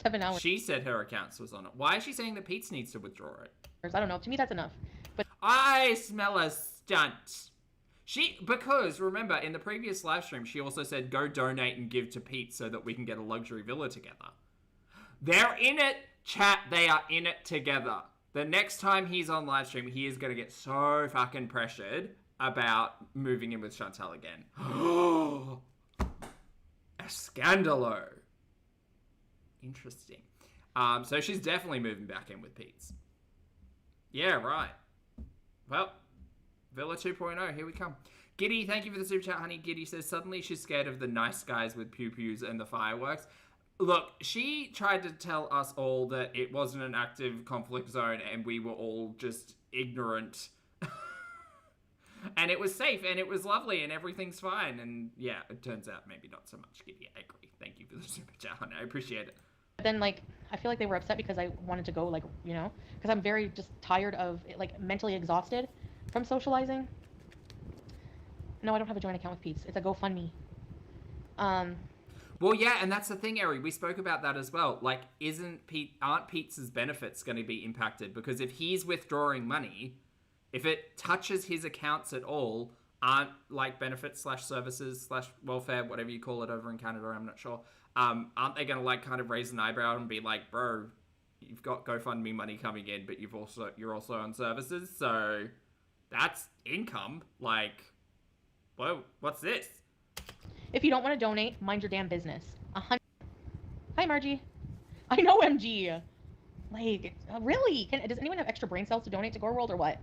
7 hours. She said her account was on it. Why is she saying that Pete's needs to withdraw it? I don't know. To me, that's enough. But I smell a stunt. Because remember, in the previous live stream, she also said, go donate and give to Pete so that we can get a luxury villa together. They're in it, chat. They are in it together. The next time he's on live stream, he is going to get so fucking pressured about moving in with Shantel again. A scandalo. Interesting. So she's definitely moving back in with Pete's. Yeah, right. Well, Villa 2.0, here we come. Giddy, thank you for the super chat, honey. Giddy says, suddenly she's scared of the nice guys with pew-pews and the fireworks. Look, she tried to tell us all that it wasn't an active conflict zone and we were all just ignorant. And it was safe and it was lovely and everything's fine. And yeah, it turns out maybe not so much. Giddy, I agree. Thank you for the super chat, honey. I appreciate it. then, like, I feel like they were upset because I wanted to go, like, you know? Because I'm very just tired of, like, mentally exhausted from socializing. No, I don't have a joint account with Pete's. It's a GoFundMe. Well, yeah, and that's the thing, Eri. We spoke about that as well. Like, aren't Pete's benefits going to be impacted? Because if he's withdrawing money, if it touches his accounts at all, aren't, like, benefits / services / welfare, whatever you call it over in Canada, I'm not sure, aren't they going to, like, kind of raise an eyebrow and be like, bro, you've got GoFundMe money coming in, but you're also on services, so that's income. Like, whoa, what's this? If you don't want to donate, mind your damn business. Hi, Margie. I know MG. Like, really? Does anyone have extra brain cells to donate to Gore World or what?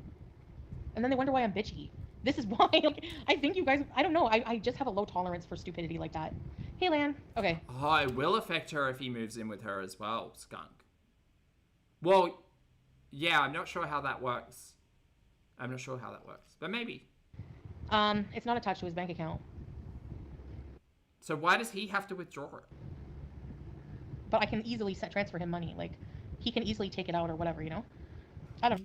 And then they wonder why I'm bitchy. This is why, like, I think you guys, I don't know, I just have a low tolerance for stupidity like that. Hey, Lan. Okay. Oh, it will affect her if he moves in with her as well, Skunk. Well, yeah, I'm not sure how that works. But maybe. It's not attached to his bank account. So why does he have to withdraw it? But I can easily transfer him money. Like, he can easily take it out or whatever, you know? I don't.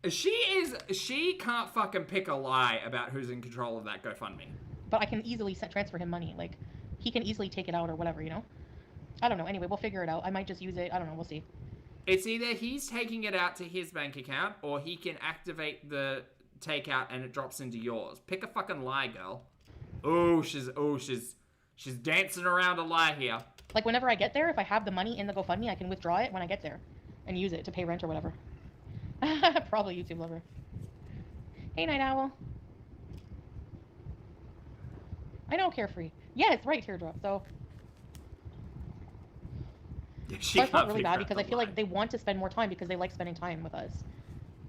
She can't fucking pick a lie about who's in control of that GoFundMe. But I can easily transfer him money. Like, he can easily take it out or whatever, you know? I don't know. Anyway, we'll figure it out. I might just use it. I don't know. We'll see. It's either he's taking it out to his bank account, or he can activate the takeout and it drops into yours. Pick a fucking lie, girl. She's dancing around a lie here. Like, whenever I get there, if I have the money in the GoFundMe, I can withdraw it when I get there and use it to pay rent or whatever. Probably YouTube lover. Hey, Night Owl. I know, Carefree. Yeah, it's right, Teardrop. So I felt really bad because I feel like they want to spend more time because they like spending time with us.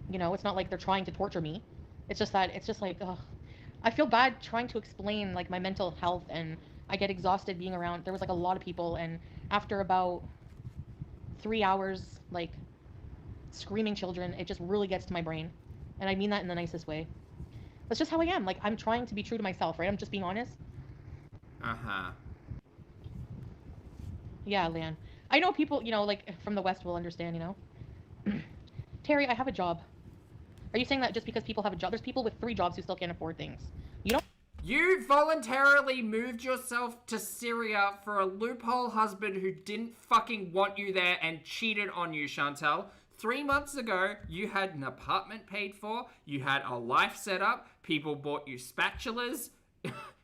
You know, it's not like they're trying to torture me. It's just like, ugh. I feel bad trying to explain, like, my mental health, and I get exhausted being around. There was, like, a lot of people, and after about 3 hours, like, screaming children, it just really gets to my brain. And I mean that in the nicest way. That's just how I am. Like, I'm trying to be true to myself, right? I'm just being honest. Uh-huh. Yeah, Lan. I know people, you know, like, from the West will understand, you know? Terry, I have a job. Are you saying that just because people have a job? There's people with 3 jobs who still can't afford things. You don't... You voluntarily moved yourself to Syria for a loophole husband who didn't fucking want you there and cheated on you, Shantel. 3 months ago, you had an apartment paid for, you had a life set up, people bought you spatulas,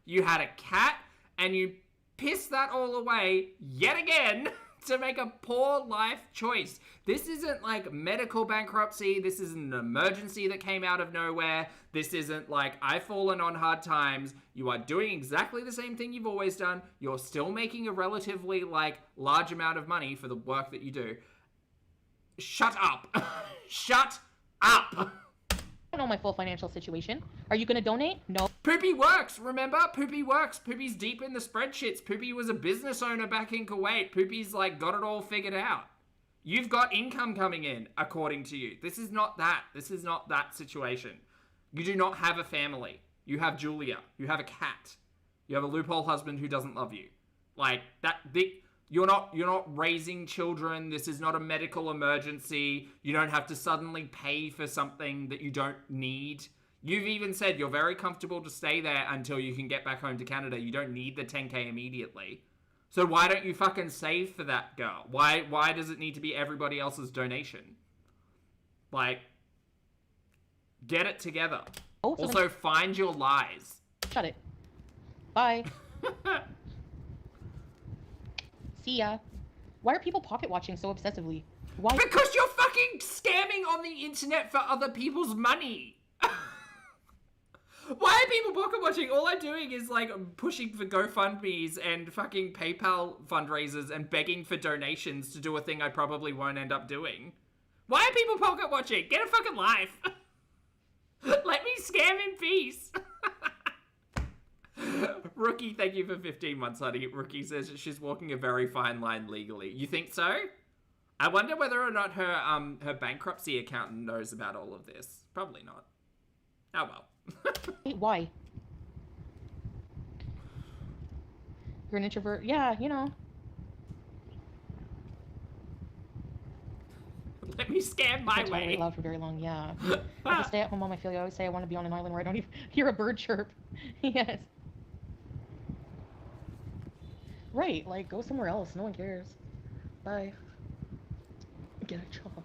you had a cat, and you pissed that all away yet again to make a poor life choice. This isn't like medical bankruptcy. This isn't an emergency that came out of nowhere. This isn't like I've fallen on hard times. You are doing exactly the same thing you've always done. You're still making a relatively like large amount of money for the work that you do. Shut up. Shut up. I don't know my full financial situation. Are you going to donate? No. Poopy works, remember? Poopy works. Poopy's deep in the spreadsheets. Poopy was a business owner back in Kuwait. Poopy's like got it all figured out. You've got income coming in, according to you. This is not that. This is not that situation. You do not have a family. You have Julia. You have a cat. You have a loophole husband who doesn't love you. Like that. You're not raising children. This is not a medical emergency. You don't have to suddenly pay for something that you don't need. You've even said you're very comfortable to stay there until you can get back home to Canada. You don't need the 10K immediately. So why don't you fucking save for that, girl? Why does it need to be everybody else's donation? Like, get it together. Also, find your lies. Shut it. Bye. See ya. Why are people pocket watching so obsessively? Why? Because you're fucking scamming on the internet for other people's money. Why are people pocket watching? All I'm doing is like pushing for GoFundMes and fucking PayPal fundraisers and begging for donations to do a thing I probably won't end up doing. Why are people pocket watching? Get a fucking life. Let me scam in peace. Rookie, thank you for 15 months, honey. Rookie says she's walking a very fine line legally. You think so? I wonder whether or not her bankruptcy accountant knows about all of this. Probably not. Oh well. Wait, why? You're an introvert? Yeah, you know. Let me scam my way. Tolerate loud for very long, yeah. As a stay-at-home mom, I feel you always say I want to be on an island where I don't even hear a bird chirp. Yes. Right, like, go somewhere else. No one cares. Bye. Get a job.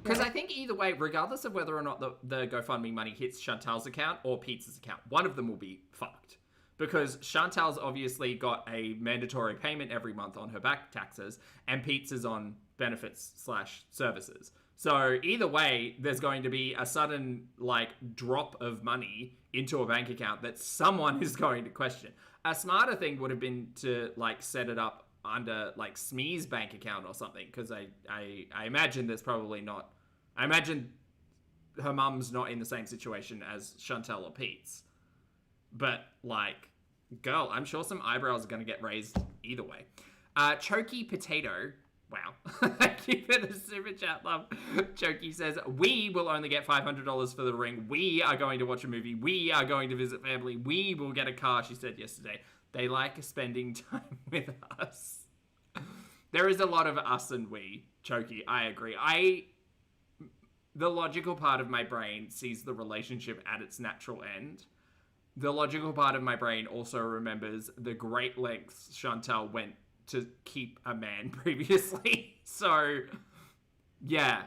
Because I think either way, regardless of whether or not the GoFundMe money hits Chantal's account or Pete's account, one of them will be fucked. Because Chantal's obviously got a mandatory payment every month on her back taxes, and Pete's is on benefits/services. So either way, there's going to be a sudden, like, drop of money into a bank account that someone is going to question. A smarter thing would have been to, like, set it up under, like, Smee's bank account or something, because I imagine there's probably not... I imagine her mum's not in the same situation as Shantel or Pete's. But, like, girl, I'm sure some eyebrows are going to get raised either way. Choky Potato. Wow. Thank you for the super chat, love. Choky says, we will only get $500 for the ring. We are going to watch a movie. We are going to visit family. We will get a car, she said yesterday. They like spending time with us. There is a lot of us and we, Choky. I agree. The logical part of my brain sees the relationship at its natural end. The logical part of my brain also remembers the great lengths Shantel went to keep a man previously. So, yeah.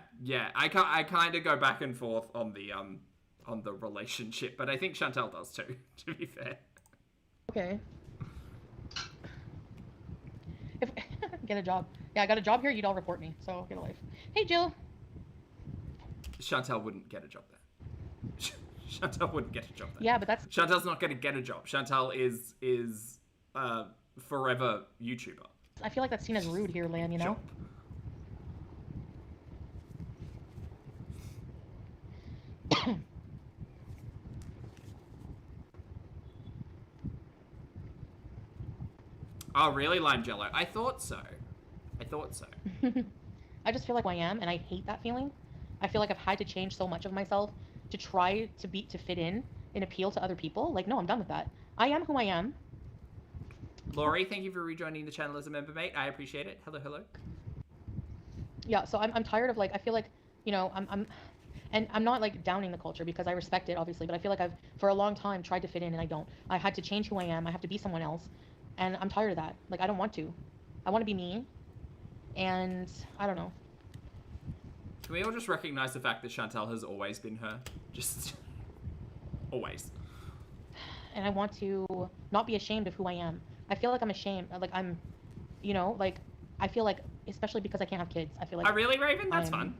I kind of go back and forth on the relationship, but I think Shantel does too, to be fair. Okay. If get a job. Yeah, I got a job here, you'd all report me, so get a life. Hey, Jill. Chantel wouldn't get a job there. Chantel wouldn't get a job there. Yeah, but that's... Chantel's not going to get a job. Chantel is forever YouTuber. I feel like that's seen as rude here, Lan, you know? Oh, really, Lime Jello? I thought so. I just feel like who I am, and I hate that feeling. I feel like I've had to change so much of myself to try to fit in and appeal to other people. Like, no, I'm done with that. I am who I am. Laurie, thank you for rejoining the channel as a member, mate. I appreciate it. Hello. Yeah, so I'm tired of, like, I feel like, you know, I'm not, like, downing the culture because I respect it, obviously, but I feel like I've, for a long time, tried to fit in and I don't. I had to change who I am. I have to be someone else. And I'm tired of that. Like, I don't want to. I want to be me. And I don't know. Can we all just recognize the fact that Shantel has always been her? Just always. And I want to not be ashamed of who I am. I feel like I'm ashamed. Like, I'm, you know, like, I feel like, especially because I can't have kids, I feel like... Oh, really, Raven? That's fun.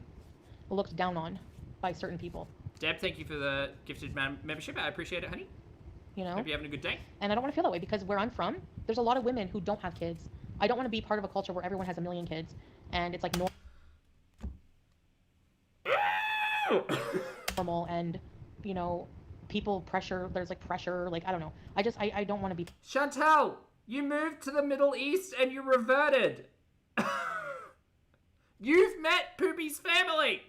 Looked down on by certain people. Deb, thank you for the gifted membership. I appreciate it, honey. You know? Hope you're having a good day. And I don't want to feel that way because where I'm from, there's a lot of women who don't have kids. I don't want to be part of a culture where everyone has a million kids and it's like normal and, you know, people pressure, there's like pressure, like, I don't know. I don't want to be... Shantel, you moved to the Middle East and you reverted. You've met Poopy's family.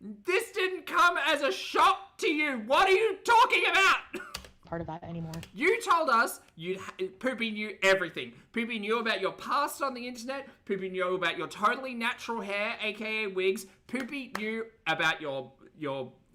This didn't come as a shock to you. What are you talking about? Part of that anymore. You told us Poopy knew everything. Poopy knew about your past on the internet. Poopy knew about your totally natural hair, aka wigs. Poopy knew about your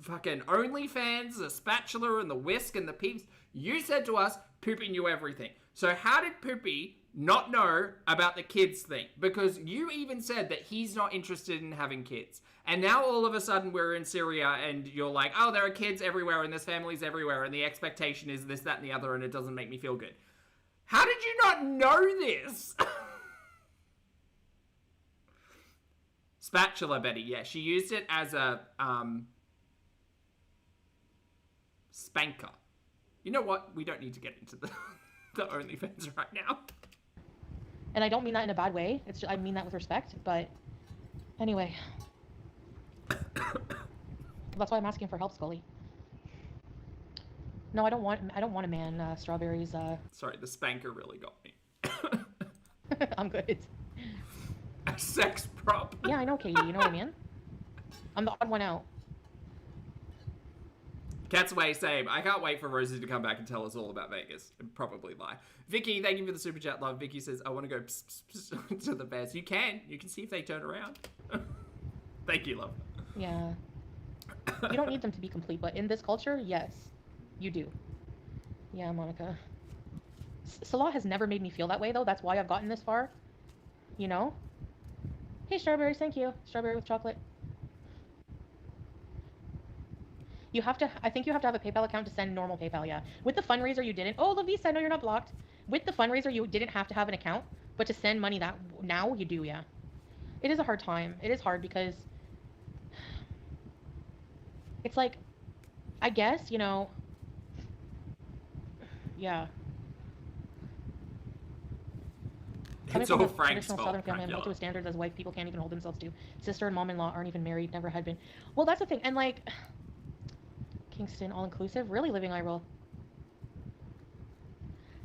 fucking OnlyFans, the spatula and the whisk and the peeps. You said to us Poopy knew everything. So how did Poopy not know about the kids thing? Because you even said that he's not interested in having kids. And now all of a sudden we're in Syria and you're like, oh, there are kids everywhere and there's families everywhere and the expectation is this, that, and the other and it doesn't make me feel good. How did you not know this? Spatula, Betty. Yeah, she used it as a spanker. You know what? We don't need to get into the OnlyFans right now. And I don't mean that in a bad way. It's just, I mean that with respect. But anyway, that's why I'm asking for help, Scully. No, I don't want a man. Strawberries. Sorry, the spanker really got me. I'm good. A sex prop. Yeah, I know, Katie. You know what I mean? I'm the odd one out. Cat's away, same. I can't wait for Rosie to come back and tell us all about Vegas. And probably lie. Vicky, thank you for the super chat, love. Vicky says, I want to go pss, pss, pss, to the bears. You can see if they turn around. Thank you, love. Yeah. You don't need them to be complete, but in this culture, yes, you do. Yeah, Monica. Salah has never made me feel that way, though. That's why I've gotten this far. You know? Hey, strawberries, thank you. Strawberry with chocolate. You have to, I think you have to have a PayPal account to send normal PayPal, yeah. With the fundraiser, you didn't. Oh, Lavisa, no, you're not blocked. With the fundraiser, you didn't have to have an account, but to send money that now, you do, yeah. It is a hard time. It is hard because it's like, I guess, you know, yeah. Coming It's from all a Frank's traditional fault. Southern family, I'm held to a standard as wife people can't even hold themselves to. Sister and mom-in-law aren't even married, never had been. Well, that's the thing. And like, Kingston, all-inclusive, really living eye roll.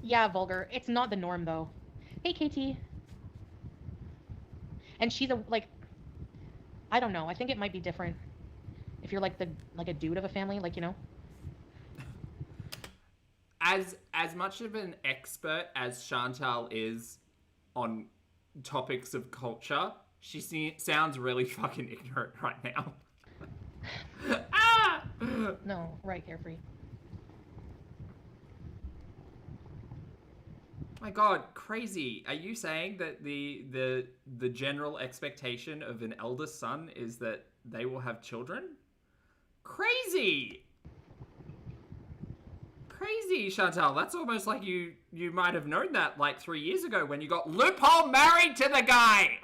Yeah, vulgar. It's not the norm though. Hey, KT. And she's a like, I don't know. I think it might be different if you're like a dude of a family, like, you know. As much of an expert as Shantel is on topics of culture, she sounds really fucking ignorant right now. Ah! No, right, carefree. My God, crazy! Are you saying that the general expectation of an eldest son is that they will have children? Crazy! Crazy, Chantal. That's almost like you might have known that like 3 years ago when you got loophole married to the guy.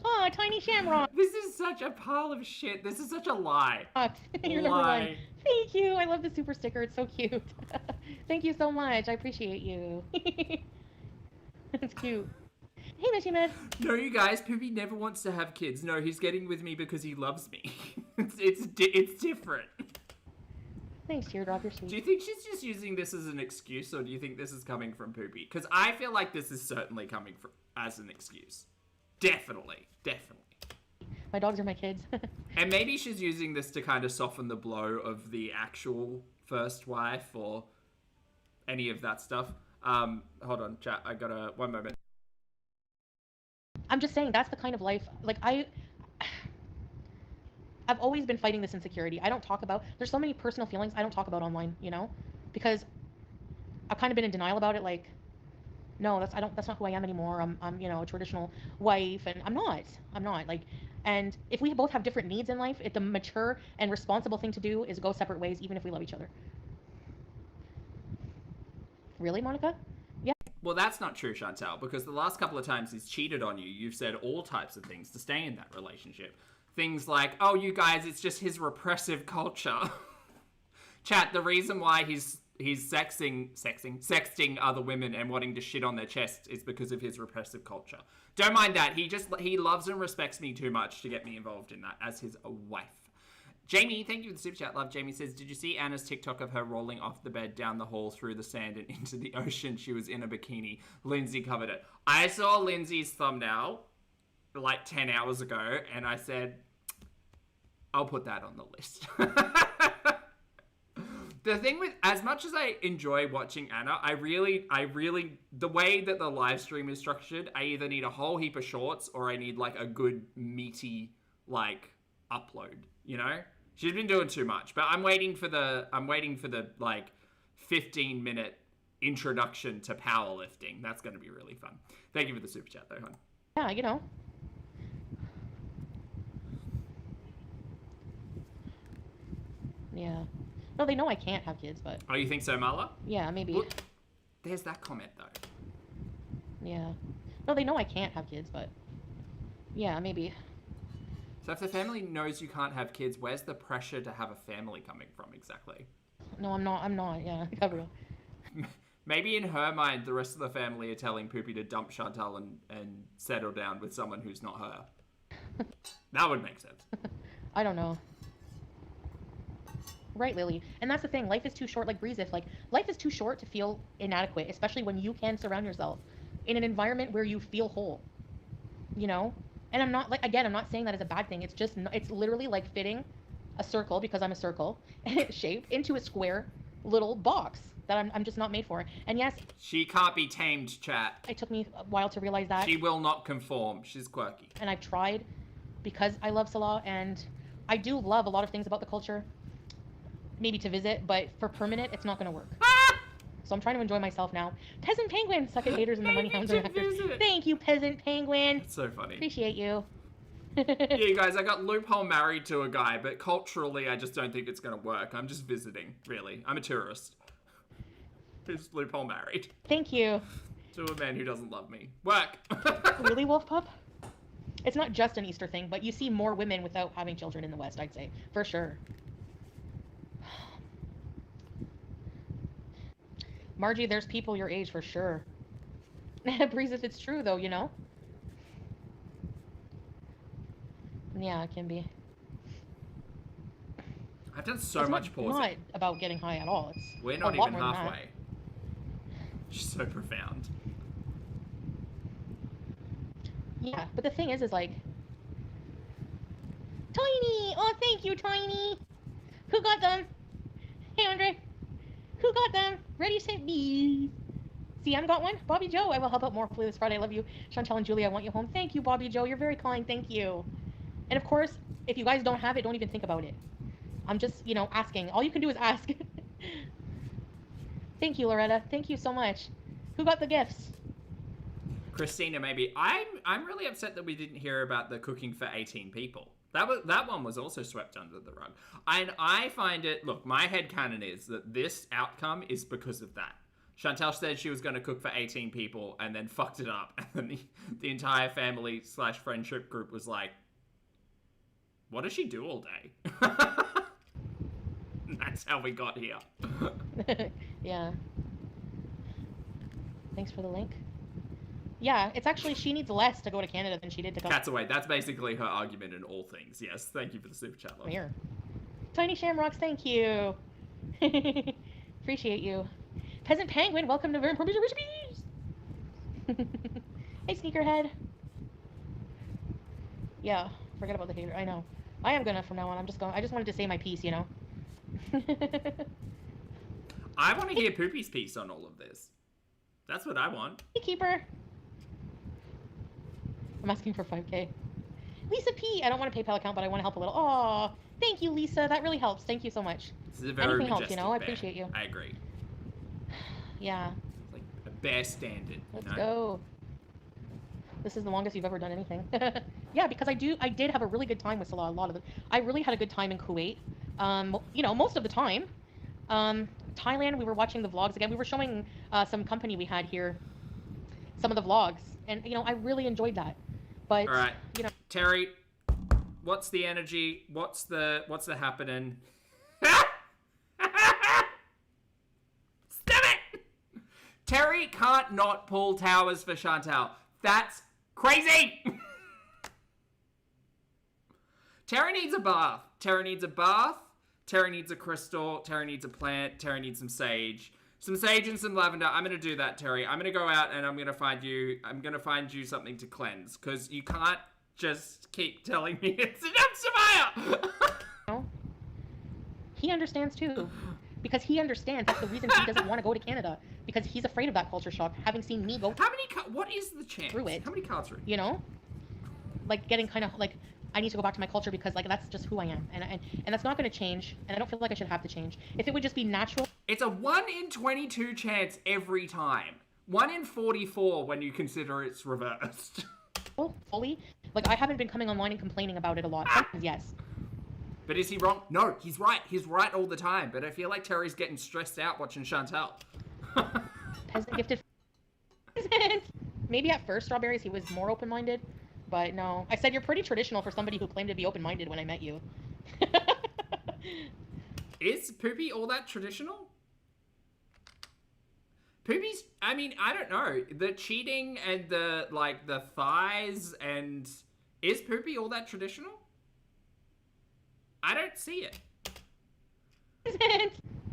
Oh, tiny shamrock. This is such a pile of shit. This is such a lie. You're number one. Thank you. I love the super sticker. It's so cute. Thank you so much. I appreciate you. It's cute. Hey, Mishy Med. No, you guys, Poopy never wants to have kids. No, he's getting with me because he loves me. It's different. Thanks, Teardrop. You're sweet. Do you think she's just using this as an excuse, or do you think this is coming from Poopy? Because I feel like this is certainly coming from as an excuse. Definitely. My dogs are my kids. And maybe she's using this to kind of soften the blow of the actual first wife or any of that stuff. Hold on, chat. I got one moment. I'm just saying that's the kind of life, like, I've always been fighting this insecurity. I don't talk about, there's so many personal feelings I don't talk about online, you know, because I've kind of been in denial about it. Like, no, that's not who I am anymore. I'm you know, a traditional wife, and I'm not like, and if we both have different needs in life, the mature and responsible thing to do is go separate ways, even if we love each other. Really, Monica? Yeah. Well, that's not true, Chantal, because the last couple of times he's cheated on you, you've said all types of things to stay in that relationship. Things like, oh, you guys, it's just his repressive culture. Chat, the reason why he's sexting other women and wanting to shit on their chest is because of his repressive culture. Don't mind that. He loves and respects me too much to get me involved in that as his wife. Jamie, thank you for the super chat, love. Jamie says, did you see Anna's TikTok of her rolling off the bed down the hall through the sand and into the ocean? She was in a bikini. Lindsay covered it. I saw Lindsay's thumbnail like 10 hours ago and I said, I'll put that on the list. The thing with, as much as I enjoy watching Anna, I really, the way that the live stream is structured, I either need a whole heap of shorts or I need like a good meaty, like, upload, you know? She's been doing too much, but I'm waiting for the like 15-minute introduction to powerlifting. That's going to be really fun. Thank you for the super chat though, hon. Yeah, you know. Yeah. No, they know I can't have kids, but... Oh, you think so, Marla? Yeah, maybe. Look, there's that comment, though. Yeah. No, they know I can't have kids, but... Yeah, maybe. So if the family knows you can't have kids, where's the pressure to have a family coming from, exactly? No, I'm not, yeah. Gabriel. Maybe in her mind, the rest of the family are telling Poopy to dump Chantal and settle down with someone who's not her. That would make sense. I don't know. Right, Lily. And that's the thing. Life is too short, like Breeze, like, life is too short to feel inadequate, especially when you can surround yourself in an environment where you feel whole, you know? And I'm not, like, again, I'm not saying that as a bad thing. It's just, it's literally like fitting a circle, because I'm a circle, shape, into a square little box that I'm just not made for. And yes, she can't be tamed, chat. It took me a while to realize that. She will not conform. She's quirky. And I've tried because I love Salah, and I do love a lot of things about the culture. Maybe to visit, but for permanent, it's not going to work. So I'm trying to enjoy myself now. Peasant Penguin, suck at haters and the money hounds are actors. Thank you, Peasant Penguin. It's so funny. Appreciate you. Yeah, you guys, I got loophole married to a guy, but culturally, I just don't think it's going to work. I'm just visiting, really. I'm a tourist who's loophole married. Thank you. To a man who doesn't love me. Work. Really, Wolf Pup? It's not just an Easter thing, but you see more women without having children in the West, I'd say. For sure. Margie, there's people your age for sure. Breeze if it's true, though, you know? Yeah, it can be. I've done so much pausing. It's not about getting high at all. It's We're not a lot even more than halfway. that. Just so profound. Yeah, but the thing is like... Tiny! Oh, thank you, Tiny! Who got them? Hey, Andre. Who got them? Ready, set, be. CM got one? Bobby Joe, I will help out more hopefully this Friday. I love you. Shantel and Julie, I want you home. Thank you, Bobby Joe. You're very kind. Thank you. And of course, if you guys don't have it, don't even think about it. I'm just, you know, asking. All you can do is ask. Thank you, Loretta. Thank you so much. Who got the gifts? Christina, maybe. I'm really upset that we didn't hear about the cooking for 18 people. That one was also swept under the rug. And I find it, look, my headcanon is that this outcome is because of that. Shantel said she was going to cook for 18 people and then fucked it up. And then the entire family / friendship group was like, what does she do all day? That's how we got here. Yeah. Thanks for the link. Yeah, it's actually, she needs less to go to Canada than she did to go. Cats away. That's basically her argument in all things. Yes, thank you for the super chat. Love. Here. Tiny Shamrocks, thank you. Appreciate you. Peasant Penguin, welcome to Very Permission Recipes. Hey, Sneakerhead. Yeah, forget about the hater. I know. I am gonna from now on. I just wanted to say my piece, you know. I want to hear Poopy's piece on all of this. That's what I want. Hey, Keeper. I'm asking for 5K. Lisa P. I don't want a PayPal account, but I want to help a little. Aw, thank you, Lisa. That really helps. Thank you so much. This is a very Anything helps, majestic you know. I bear. appreciate you. I agree. Yeah. It's like a bear standard. Let's go. This is the longest you've ever done anything. Yeah, because I did have a really good time with Salah. A lot of it. I really had a good time in Kuwait. You know, most of the time. Thailand, we were watching the vlogs again. We were showing some company we had here, some of the vlogs, and you know, I really enjoyed that. But all right, you know, Terry, what's the energy? What's the happening? Stop it! Terry can't not pull towers for Shantel. That's crazy. Terry needs a bath. Terry needs a bath. Terry needs a crystal. Terry needs a plant. Terry needs some sage. Some sage and some lavender. I'm going to do that, Terry. I'm going to go out and I'm going to find you something to cleanse. Because you can't just keep telling me it's enough, Samaya! He understands too. Because he understands that's the reason he doesn't want to go to Canada. Because he's afraid of that culture shock, having seen me go what is the chance? through it. How many cards are in? You know? Like, getting kind of, like, I need to go back to my culture because, like, that's just who I am. And that's not going to change. And I don't feel like I should have to change. If it would just be natural. It's a 1 in 22 chance every time. 1 in 44 when you consider it's reversed. Fully. Like, I haven't been coming online and complaining about it a lot. Sometimes, yes. But is he wrong? No, he's right. He's right all the time. But I feel like Terry's getting stressed out watching Shantel. Peasant gifted. Maybe at first, Strawberries, he was more open-minded. But no. I said you're pretty traditional for somebody who claimed to be open-minded when I met you. Is Poopy all that traditional? Poopy's, I mean, I don't know. The cheating and the thighs and... Is Poopy all that traditional? I don't see it.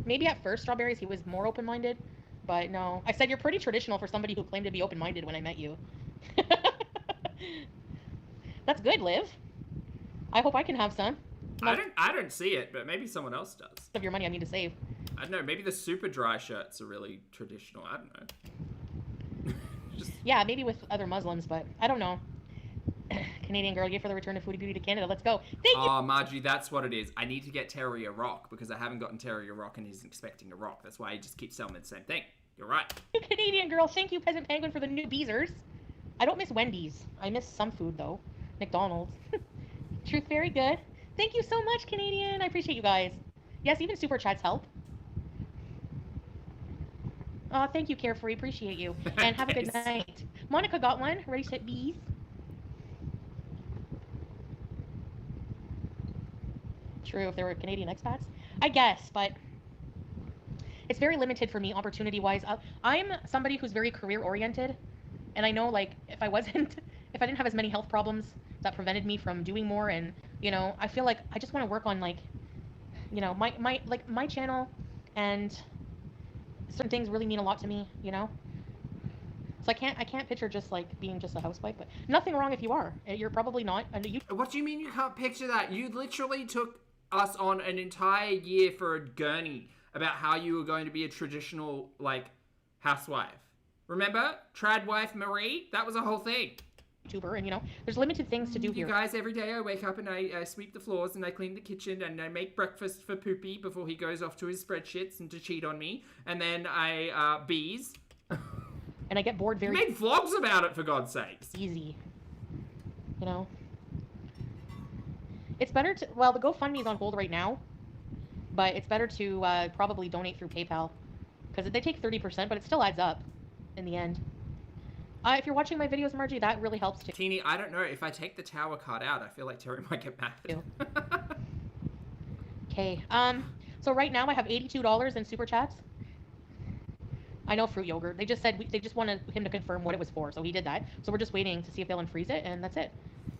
Maybe at first, Strawberries, he was more open-minded. But no. I said you're pretty traditional for somebody who claimed to be open-minded when I met you. That's good, Liv. I hope I can have some. I don't see it, but maybe someone else does. Of your money I need to save. I don't know. Maybe the super dry shirts are really traditional. I don't know. Yeah, maybe with other Muslims, but I don't know. Canadian girl, yay for the return of Foodie Beauty to Canada. Let's go. Thank you. Oh, Margie, that's what it is. I need to get Terry a rock because I haven't gotten Terry a rock and he's expecting a rock. That's why he just keeps telling me the same thing. You're right. Canadian girl, thank you, Peasant Penguin, for the new Beezers. I don't miss Wendy's. I miss some food, though. McDonald's. Truth, very good. Thank you so much, Canadian. I appreciate you guys. Yes, even super chats help. Oh, thank you, Carefree. Appreciate you. And have a good night. Monica got one. Ready, set, bees. True, if there were Canadian expats. I guess, but it's very limited for me opportunity-wise. I'm somebody who's very career-oriented. And I know, like, if I wasn't, if I didn't have as many health problems that prevented me from doing more, and, you know, I feel like I just want to work on, like, you know, my channel, and certain things really mean a lot to me, you know? So I can't picture just, like, being just a housewife, but nothing wrong if you are. You're probably not. What do you mean you can't picture that? You literally took us on an entire year for a gurney about how you were going to be a traditional, like, housewife. Remember? Trad wife Marie? That was a whole thing. YouTuber, and, you know, there's limited things to do here. You guys, every day I wake up and I sweep the floors and I clean the kitchen and I make breakfast for Poopy before he goes off to his spreadsheets and to cheat on me. And then I, bees. And I get bored very... You made vlogs about it, for God's sakes. Easy. You know? It's better to... Well, the GoFundMe is on hold right now. But it's better to probably donate through PayPal. Because they take 30%, but it still adds up in the end. If you're watching my videos, Margie, that really helps too. Teeny, I don't know. If I take the tower card out, I feel like Terry might get mad. Okay. So right now I have $82 in super chats. I know fruit yogurt. They just said they just wanted him to confirm what it was for, so he did that. So we're just waiting to see if they'll unfreeze it, and that's it.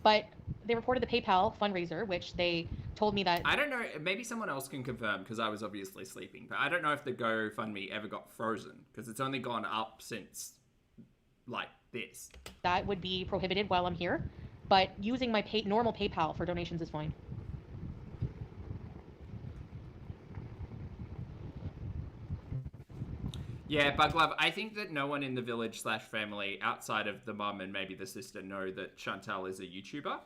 But they reported the PayPal fundraiser, which they told me that... I don't know. Maybe someone else can confirm, because I was obviously sleeping. But I don't know if the GoFundMe ever got frozen, because it's only gone up since... like this. That would be prohibited while I'm here, but using my normal PayPal for donations is fine. Yeah, Bug Love, I think that no one in the village / family outside of the mum and maybe the sister know that Shantel is a YouTuber.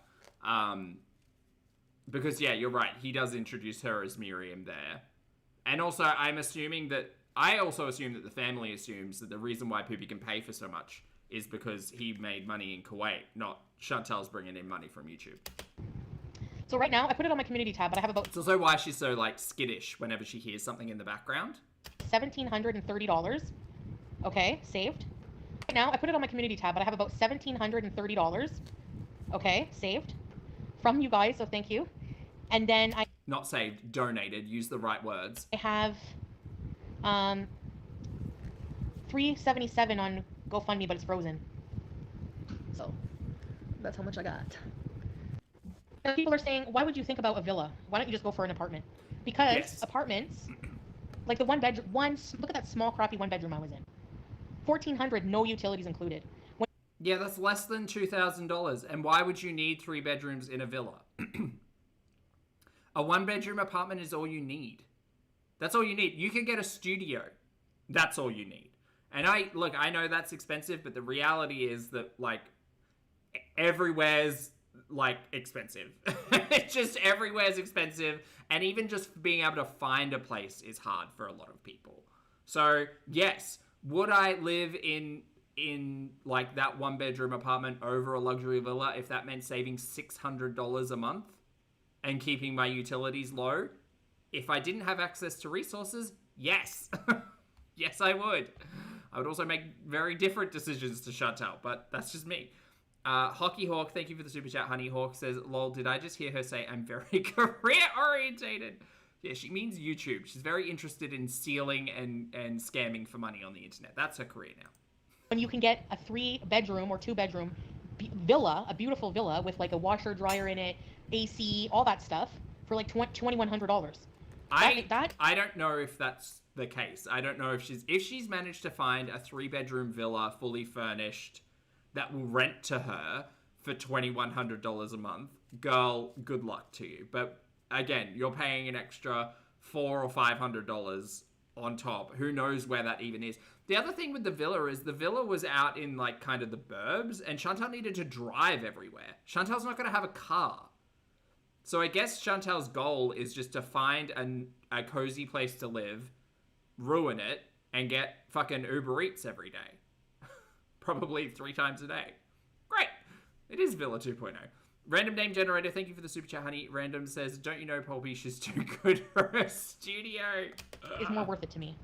Because, yeah, you're right. He does introduce her as Miriam there. And also, I also assume that the family assumes that the reason why Poopy can pay for so much is because he made money in Kuwait, not Chantel's bringing in money from YouTube. So right now, I put it on my community tab, but I have about... It's also why she's so, like, skittish whenever she hears something in the background. $1,730. Okay, saved. Right now, I put it on my community tab, but I have about $1,730. Okay, saved. From you guys, so thank you. And then I... Not saved, donated. Use the right words. I have $377 on GoFundMe, but it's frozen. So that's how much I got. And people are saying, why would you think about a villa? Why don't you just go for an apartment? Because apartments, like the look at that small crappy one bedroom I was in. $1,400, no utilities included. Yeah, that's less than $2,000. And why would you need 3 bedrooms in a villa? A 1-bedroom apartment is all you need. That's all you need. You can get a studio. That's all you need. And I know that's expensive, but the reality is that, like, everywhere's, like, expensive. It's just everywhere's expensive. And even just being able to find a place is hard for a lot of people. So, yes, would I live in like, that 1-bedroom apartment over a luxury villa if that meant saving $600 a month and keeping my utilities low? If I didn't have access to resources, yes. Yes, I would. I would also make very different decisions to Shantel, but that's just me. Hockey Hawk, thank you for the super chat. Honey Hawk says, lol, did I just hear her say I'm very career-orientated? Yeah, she means YouTube. She's very interested in stealing and scamming for money on the internet. That's her career now. When you can get a 3-bedroom or 2-bedroom villa, a beautiful villa with, like, a washer, dryer in it, AC, all that stuff, for, like, $2,100. I don't know if that's the case. I don't know if she's managed to find a 3-bedroom villa fully furnished that will rent to her for $2,100 a month. Girl, good luck to you. But again, you're paying an extra $400 or $500 on top. Who knows where that even is? The other thing with the villa is the villa was out in, like, kind of the burbs, and Shantel needed to drive everywhere. Chantel's not going to have a car. So I guess Chantel's goal is just to find a cozy place to live, ruin it, and get fucking Uber Eats every day. Probably 3 times a day. Great. It is Villa 2.0. Random name generator, thank you for the super chat, honey. Random says, don't you know Paul Bish is too good for a studio? It's more worth it to me.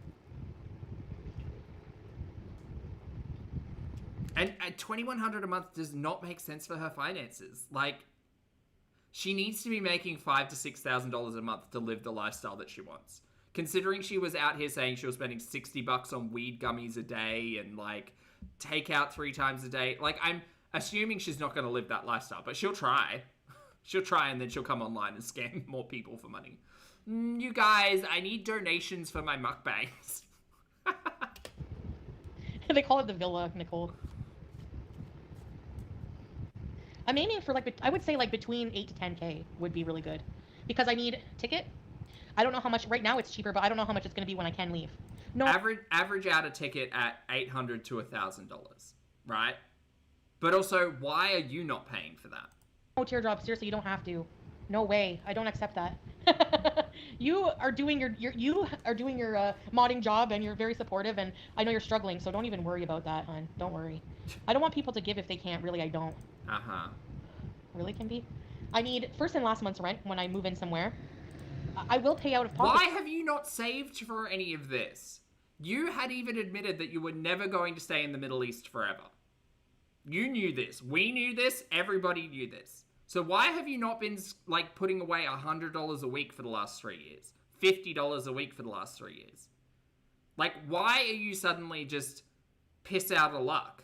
And at $2,100 a month does not make sense for her finances. Like, she needs to be making $5,000 to $6,000 a month to live the lifestyle that she wants. Considering she was out here saying she was spending $60 on weed gummies a day and, like, take out 3 times a day. Like, I'm assuming she's not going to live that lifestyle, but she'll try. She'll try, and then she'll come online and scam more people for money. You guys, I need donations for my mukbangs. They call it the villa, Nicole. I'm aiming for, like, I would say, like, between 8 to 10K would be really good. Because I need ticket. I don't know how much, right now it's cheaper, but I don't know how much it's going to be when I can leave. No. Average out a ticket at $800 to $1,000, right? But also, why are you not paying for that? No, Teardrop, seriously, you don't have to. No way. I don't accept that. You are doing your modding job, and you're very supportive, and I know you're struggling, so don't even worry about that, hon. Don't worry. I don't want people to give if they can't. Really, I don't. Uh-huh. Really can be. I need first and last month's rent when I move in somewhere. I will pay out of pocket. Why have you not saved for any of this? You had even admitted that you were never going to stay in the Middle East forever. You knew this. We knew this. Everybody knew this. So why have you not been, like, putting away $100 a week for the last 3 years? $50 a week for the last 3 years? Like, why are you suddenly just piss out of luck?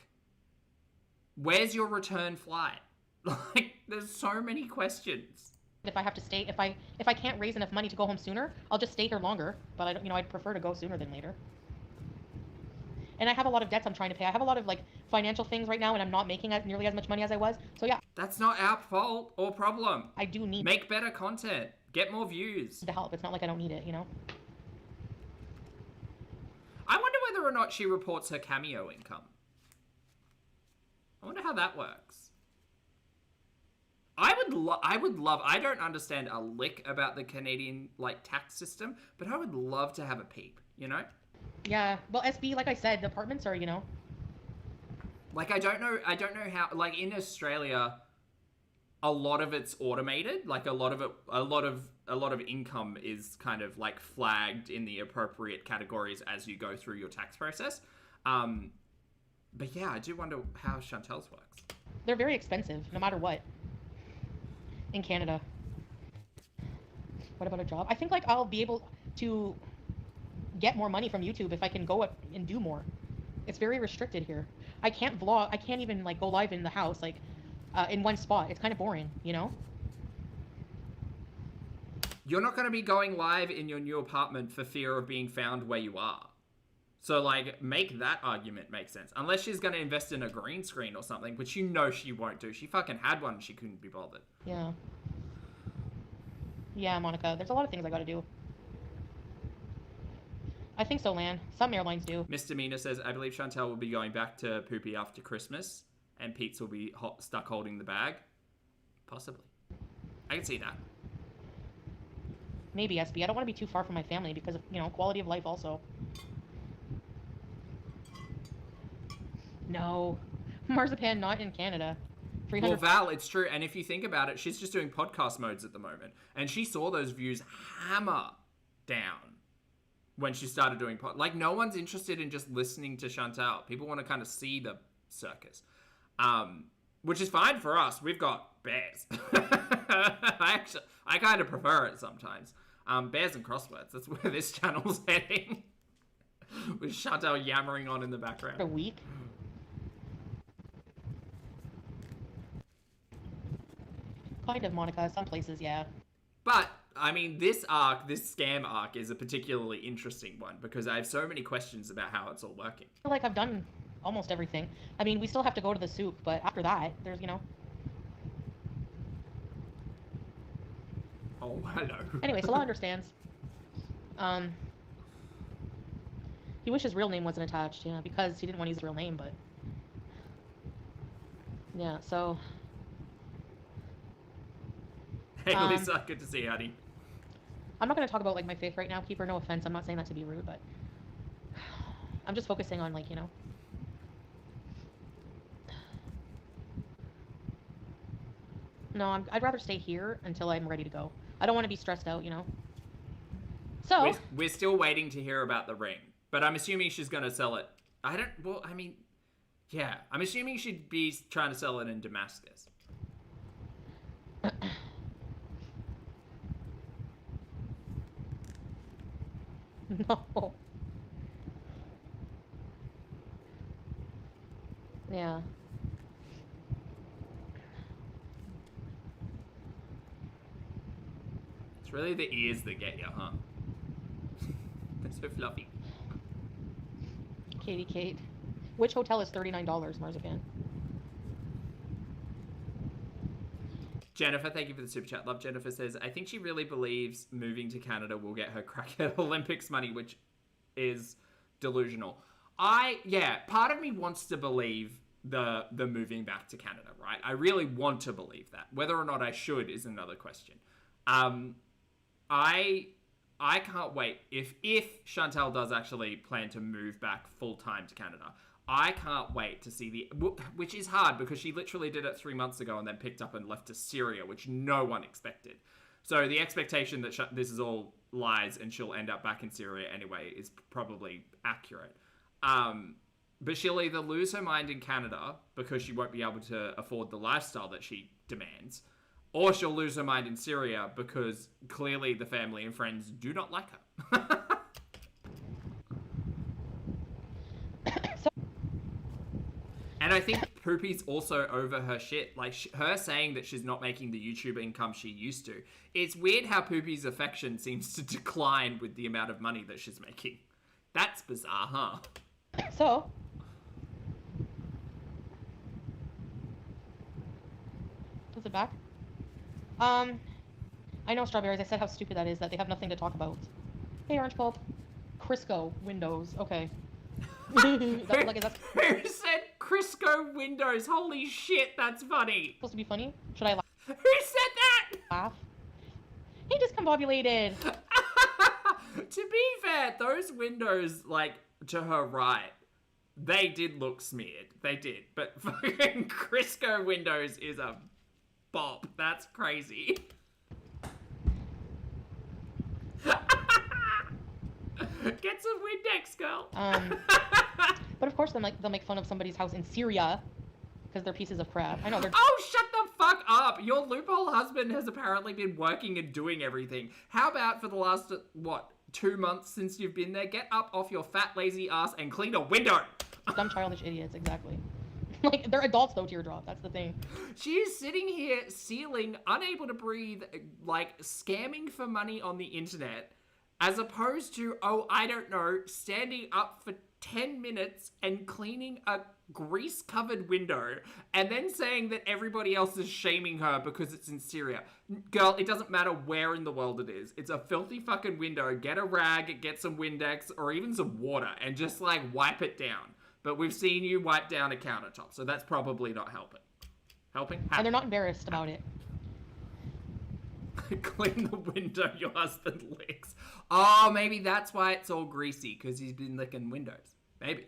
Where's your return flight? Like, there's so many questions. If I have to stay, if I can't raise enough money to go home sooner, I'll just stay here longer. But I don't, I'd prefer to go sooner than later. And I have a lot of debts I'm trying to pay. I have a lot of, like, financial things right now, and I'm not making nearly as much money as I was. So yeah. That's not our fault or problem. I do need. Make better content. Get more views. To help. It's not like I don't need it, you know? I wonder whether or not she reports her Cameo income. I wonder how that works. I would love, I don't understand a lick about the Canadian, like, tax system, but I would love to have a peep, you know? Yeah, well, SB, like I said, the apartments are, you know. Like, I don't know how, like, in Australia, a lot of it's automated. Like, a lot of income is kind of, like, flagged in the appropriate categories as you go through your tax process. But yeah, I do wonder how Shantel's works. They're very expensive, no matter what. In Canada. What about a job? I think, like, I'll be able to get more money from YouTube if I can go and do more. It's very restricted here. I can't vlog. I can't even, like, go live in the house, like, in one spot. It's kind of boring, you know? You're not going to be going live in your new apartment for fear of being found where you are. So, like, make that argument make sense. Unless she's going to invest in a green screen or something, which you know she won't do. She fucking had one and she couldn't be bothered. Yeah. Yeah, Monica. There's a lot of things I got to do. I think so, Lan. Some airlines do. Mr. Mina says, I believe Shantel will be going back to Poopy after Christmas, and Pete's will be stuck holding the bag. Possibly. I can see that. Maybe, SB. I don't want to be too far from my family because of, you know, quality of life also. No. Marzipan, not in Canada. Well, Val, it's true. And if you think about it, she's just doing podcast modes at the moment. And she saw those views hammer down when she started doing like, no one's interested in just listening to Shantel. People want to kind of see the circus. Which is fine for us. We've got bears. I kind of prefer it sometimes. Bears and crosswords. That's where this channel's heading. With Shantel yammering on in the background. A week? Kind of, Monica. Some places, yeah. But, I mean, this scam arc is a particularly interesting one because I have so many questions about how it's all working. I feel like I've done almost everything. I mean, we still have to go to the SOOO, but after that, there's, you know... Oh, hello. Anyway, Salah understands. He wished his real name wasn't attached, yeah, because he didn't want to use his real name, but... Yeah, so... Hey, Lisa, good to see you, honey. I'm not going to talk about, like, my faith right now, Keeper, no offense. I'm not saying that to be rude, but... I'm just focusing on, like, you know... No, I'd rather stay here until I'm ready to go. I don't want to be stressed out, you know? So... We're still waiting to hear about the ring, but I'm assuming she's going to sell it. Yeah, I'm assuming she'd be trying to sell it in Damascus. No. Yeah. It's really the ears that get you, huh? They're so fluffy. Katie Kate. Which hotel is $39, Marzipan? Jennifer, thank you for the super chat. Love Jennifer says, I think she really believes moving to Canada will get her crack at Olympics money, which is delusional. Part of me wants to believe the moving back to Canada, right? I really want to believe that. Whether or not I should is another question. I can't wait. If Shantel does actually plan to move back full time to Canada, I can't wait to see which is hard because she literally did it 3 months ago and then picked up and left to Syria, which no one expected. So the expectation that this is all lies and she'll end up back in Syria anyway is probably accurate. But she'll either lose her mind in Canada because she won't be able to afford the lifestyle that she demands, or she'll lose her mind in Syria because clearly the family and friends do not like her. And I think Poopy's also over her shit. Like, her saying that she's not making the YouTube income she used to. It's weird how Poopy's affection seems to decline with the amount of money that she's making. That's bizarre, huh? So, is it back? I know, Strawberries. I said how stupid that is, that they have nothing to talk about. Hey, Orange Pulp. Crisco Windows. Okay. Who said Crisco Windows? Holy shit, that's funny. Supposed to be funny? Should I laugh? Who said that? He discombobulated. To be fair, those windows, like, to her right, they did look smeared. They did. But fucking Crisco Windows is a bop. That's crazy. Get some Windex, girl. But of course they'll make fun of somebody's house in Syria because they're pieces of crap. I know they're. Oh, shut the fuck up! Your loophole husband has apparently been working and doing everything. How about for the last 2 months since you've been there, get up off your fat lazy ass and clean a window. Dumb childish idiots, exactly. Like, they're adults though, Teardrop. That's the thing. She is sitting here, sealing, unable to breathe, like scamming for money on the internet. As opposed to, I don't know, standing up for 10 minutes and cleaning a grease-covered window and then saying that everybody else is shaming her because it's in Syria. Girl, it doesn't matter where in the world it is. It's a filthy fucking window. Get a rag, get some Windex, or even some water and just, like, wipe it down. But we've seen you wipe down a countertop, so that's probably not helping. Helping? And they're not embarrassed about it. Clean the window your husband licks. Oh, maybe that's why it's all greasy, because he's been licking windows. Maybe.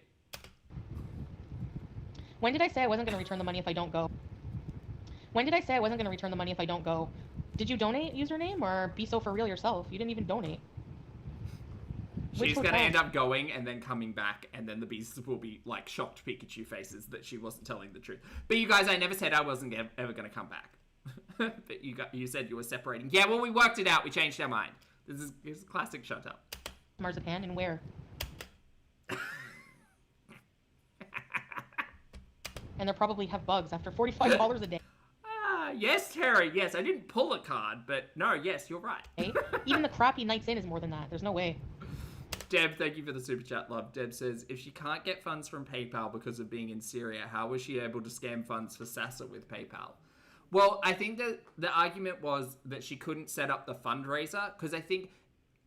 When did I say I wasn't going to return the money if I don't go? When did I say I wasn't going to return the money if I don't go? Did you donate username or be so for real yourself? You didn't even donate. She's going to end up going and then coming back, and then the beasts will be like shocked Pikachu faces that she wasn't telling the truth. But you guys, I never said I wasn't ever going to come back. But you said you were separating. Yeah, well, we worked it out. We changed our mind. This is classic Shantel. Marzipan, and where? And they probably have bugs after $45 a day. Yes, Terry. Yes, I didn't pull a card, but no, yes, you're right. Even the crappy nights in is more than that. There's no way. Deb, thank you for the super chat, love. Deb says, if she can't get funds from PayPal because of being in Syria, how was she able to scam funds for Sasa with PayPal? Well, I think that the argument was that she couldn't set up the fundraiser, because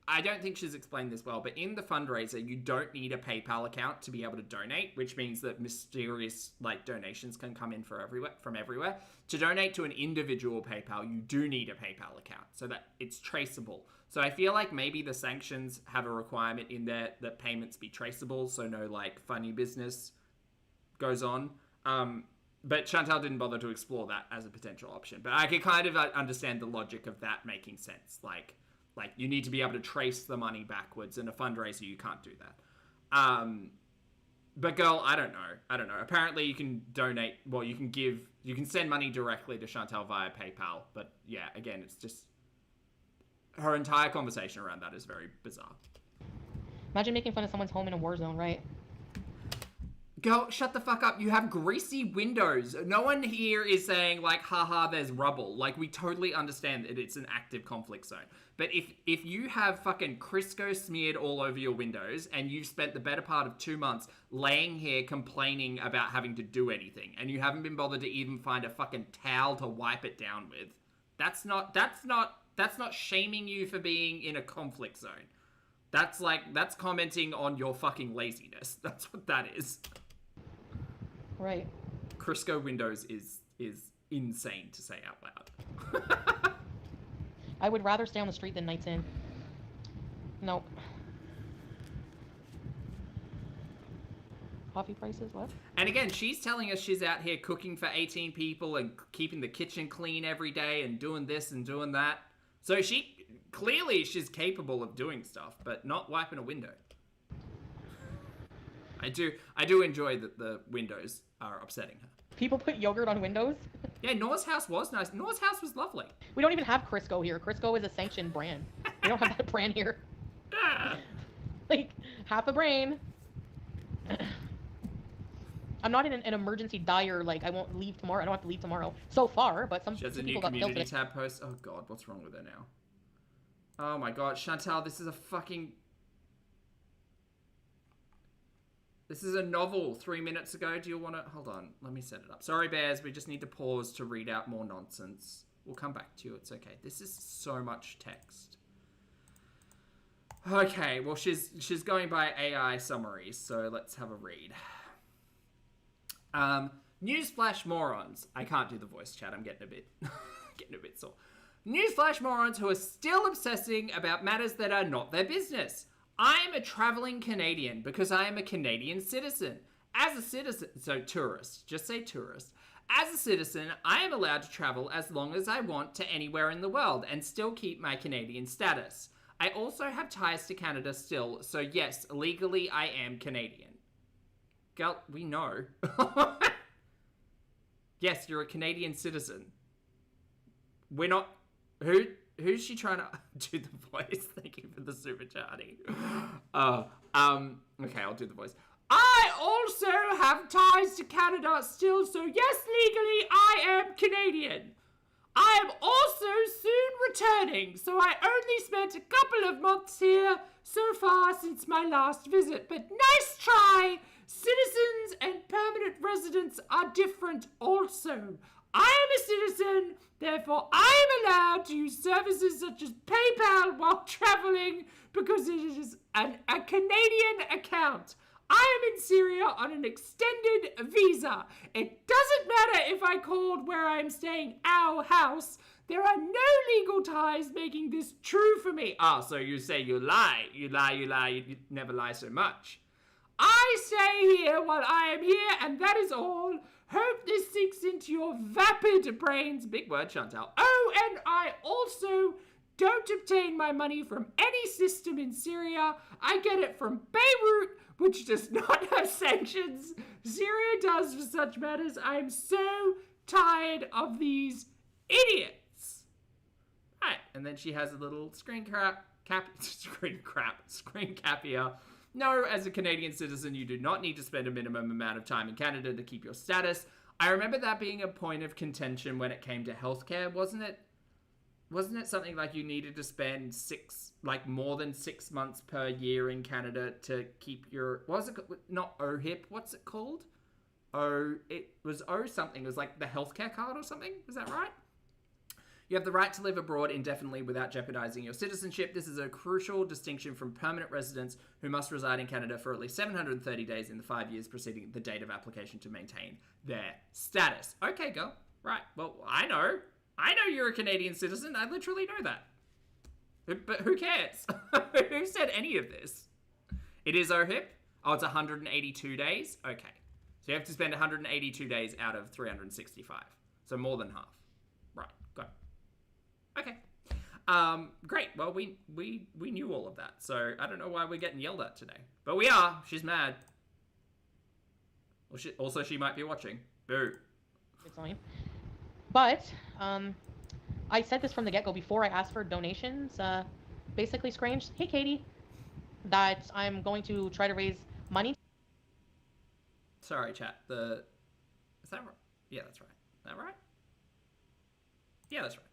I don't think she's explained this well, but in the fundraiser, you don't need a PayPal account to be able to donate, which means that mysterious donations can come in from everywhere. To donate to an individual PayPal, you do need a PayPal account so that it's traceable. So I feel like maybe the sanctions have a requirement in there that payments be traceable, so no funny business goes on. But Shantel didn't bother to explore that as a potential option. But I can kind of understand the logic of that making sense. Like you need to be able to trace the money backwards. In a fundraiser, you can't do that. But girl, I don't know. Apparently you can donate, you can send money directly to Shantel via PayPal. But yeah, again, it's just, her entire conversation around that is very bizarre. Imagine making fun of someone's home in a war zone, right? Girl, shut the fuck up. You have greasy windows. No one here is saying, like, haha, there's rubble. Like, we totally understand that it's an active conflict zone. But if you have fucking Crisco smeared all over your windows and you've spent the better part of 2 months laying here complaining about having to do anything and you haven't been bothered to even find a fucking towel to wipe it down with, that's not shaming you for being in a conflict zone. That's commenting on your fucking laziness. That's what that is. Right. Crisco windows is insane to say out loud. I would rather stay on the street than Nights In. Nope. Coffee prices, what? And again, she's telling us she's out here cooking for 18 people and keeping the kitchen clean every day and doing this and doing that. So she's capable of doing stuff, but not wiping a window. I do enjoy that the windows are upsetting her. People put yogurt on windows? Yeah, Noah's house was nice. Noah's house was lovely. We don't even have Crisco here. Crisco is a sanctioned brand. We don't have that brand here. Like, half a brain. I'm not in an emergency dire, like, I won't leave tomorrow. I don't have to leave tomorrow. So far, but some She has a some new people got killed community today. tab post. Oh god, what's wrong with her now? Oh my god, Shantel, this is a novel 3 minutes ago. Do you want to... Hold on, let me set it up. Sorry, Bears, we just need to pause to read out more nonsense. We'll come back to you, it's okay. This is so much text. Okay, well, she's going by AI summaries, so let's have a read. Newsflash morons. I can't do the voice chat, I'm getting a bit sore. Newsflash morons who are still obsessing about matters that are not their business. I'm a traveling Canadian because I am a Canadian citizen. As a citizen, so tourist, just say tourist. As a citizen, I am allowed to travel as long as I want to anywhere in the world and still keep my Canadian status. I also have ties to Canada still, so yes, legally I am Canadian. Girl, we know. Yes, you're a Canadian citizen. We're not... Who's she trying to do the voice? Thank you for the super chatting. Okay, I'll do the voice. I also have ties to Canada still, so yes, legally, I am Canadian. I am also soon returning, so I only spent a couple of months here so far since my last visit, but nice try. Citizens and permanent residents are different also. I am a citizen, therefore I am allowed to use services such as PayPal while traveling because it is a Canadian account. I am in Syria on an extended visa. It doesn't matter if I called where I am staying our house. There are no legal ties making this true for me. Ah, so you say you lie. You never lie so much. I stay here while I am here, and that is all. Hope this sinks into your vapid brains. Big word, Shantel. Oh, and I also don't obtain my money from any system in Syria. I get it from Beirut, which does not have sanctions. Syria does for such matters. I am so tired of these idiots. Right, and then she has a little screen cap here. No, as a Canadian citizen, you do not need to spend a minimum amount of time in Canada to keep your status. I remember that being a point of contention when it came to healthcare, wasn't it? Wasn't it something like you needed to spend more than 6 months per year in Canada to keep your... Was it not OHIP? What's it called? It was something. It was like the healthcare card or something. Is that right? You have the right to live abroad indefinitely without jeopardizing your citizenship. This is a crucial distinction from permanent residents who must reside in Canada for at least 730 days in the 5 years preceding the date of application to maintain their status. Okay, girl. Right. Well, I know you're a Canadian citizen. I literally know that. But who cares? Who said any of this? It is OHIP. Oh, it's 182 days? Okay. So you have to spend 182 days out of 365. So more than half. Right. Go. Okay. Great. Well, we knew all of that, so I don't know why we're getting yelled at today. But we are. She's mad. Well, she might be watching. Boo. It's fine. But, I said this from the get-go before I asked for donations. Basically, Scrange, hey, Katie, that I'm going to try to raise money Sorry, chat. Is that right? Yeah, that's right. Is that right? Yeah, that's right.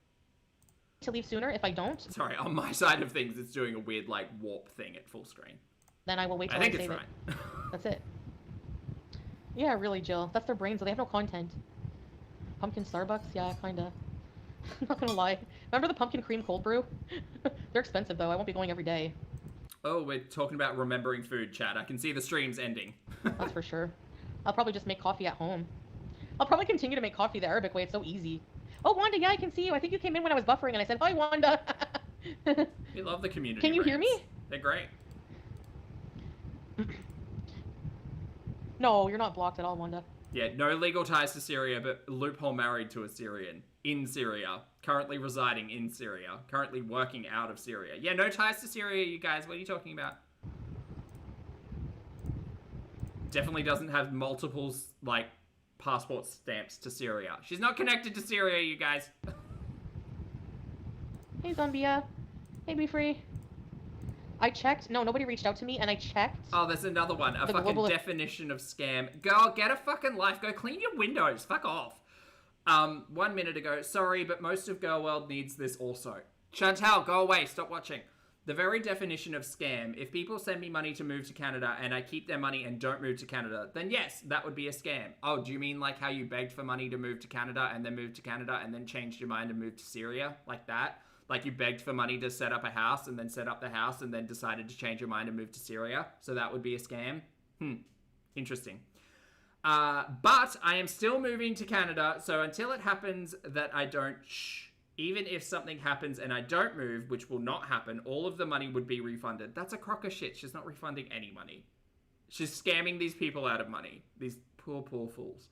To leave sooner. If I don't, Sorry, on my side of things, it's doing a weird, like, warp thing at full screen. then I will wait till I I think it's save right. it. That's it. Yeah, really, Jill. That's their brains, so they have no content. Pumpkin Starbucks? Yeah, kinda. I'm not gonna lie. Remember the pumpkin cream cold brew? They're expensive, though. I won't be going every day. Oh, we're talking about remembering food, chat. I can see the stream's ending. That's for sure. I'll probably just make coffee at home. I'll probably continue to make coffee the Arabic way. It's so easy. Oh, Wanda, yeah, I can see you. I think you came in when I was buffering, and I said, hi, Wanda. We love the community. Can you hear me? They're great. No, you're not blocked at all, Wanda. Yeah, no legal ties to Syria, but loophole married to a Syrian. In Syria. Currently residing in Syria. Currently working out of Syria. Yeah, no ties to Syria, you guys. What are you talking about? Definitely doesn't have multiple, like, passport stamps to Syria. She's not connected to Syria, you guys. Hey, Zombia. Hey, Be Free. I checked. No, nobody reached out to me, and I checked. Oh, there's another one. A fucking definition of scam. Girl, get a fucking life. Go clean your windows. Fuck off. 1 minute ago. Sorry, but most of Girl World needs this also. Shantel, go away. Stop watching. The very definition of scam, if people send me money to move to Canada and I keep their money and don't move to Canada, then yes, that would be a scam. Oh, do you mean like how you begged for money to move to Canada and then moved to Canada and then changed your mind and moved to Syria? Like that? Like you begged for money to set up a house and then set up the house and then decided to change your mind and move to Syria? So that would be a scam? Interesting. But I am still moving to Canada, so until it happens that I don't... Even if something happens and I don't move, which will not happen, all of the money would be refunded. That's a crock of shit. She's not refunding any money. She's scamming these people out of money. These poor, poor fools.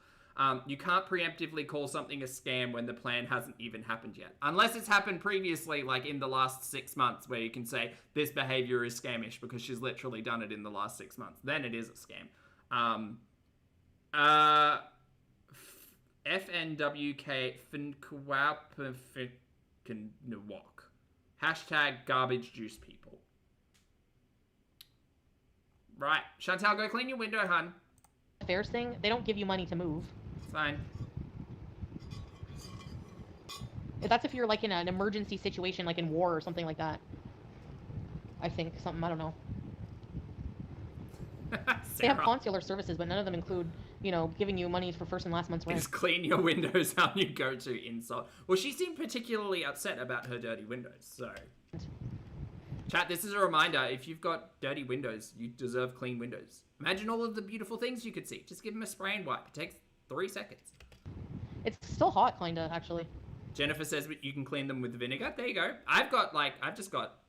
You can't preemptively call something a scam when the plan hasn't even happened yet. Unless it's happened previously, like in the last 6 months, where you can say, this behavior is scamish because she's literally done it in the last 6 months. Then it is a scam. FNWK Finkwapinwalk. Hashtag garbage juice people. Right. Shantel, go clean your window, hun. Affairs thing, they don't give you money to move. It's fine. That's if you're like in an emergency situation, like in war or something like that. I think. Something, I don't know. They have consular services, but none of them include, you know, giving you money for first and last month's rent. Is clean your windows how you go to insult. Well, she seemed particularly upset about her dirty windows, so... Chat, this is a reminder, if you've got dirty windows, you deserve clean windows. Imagine all of the beautiful things you could see. Just give them a spray and wipe. It takes 3 seconds. It's still hot, kinda, actually. Little says you can clean them with vinegar. There you go. I've just got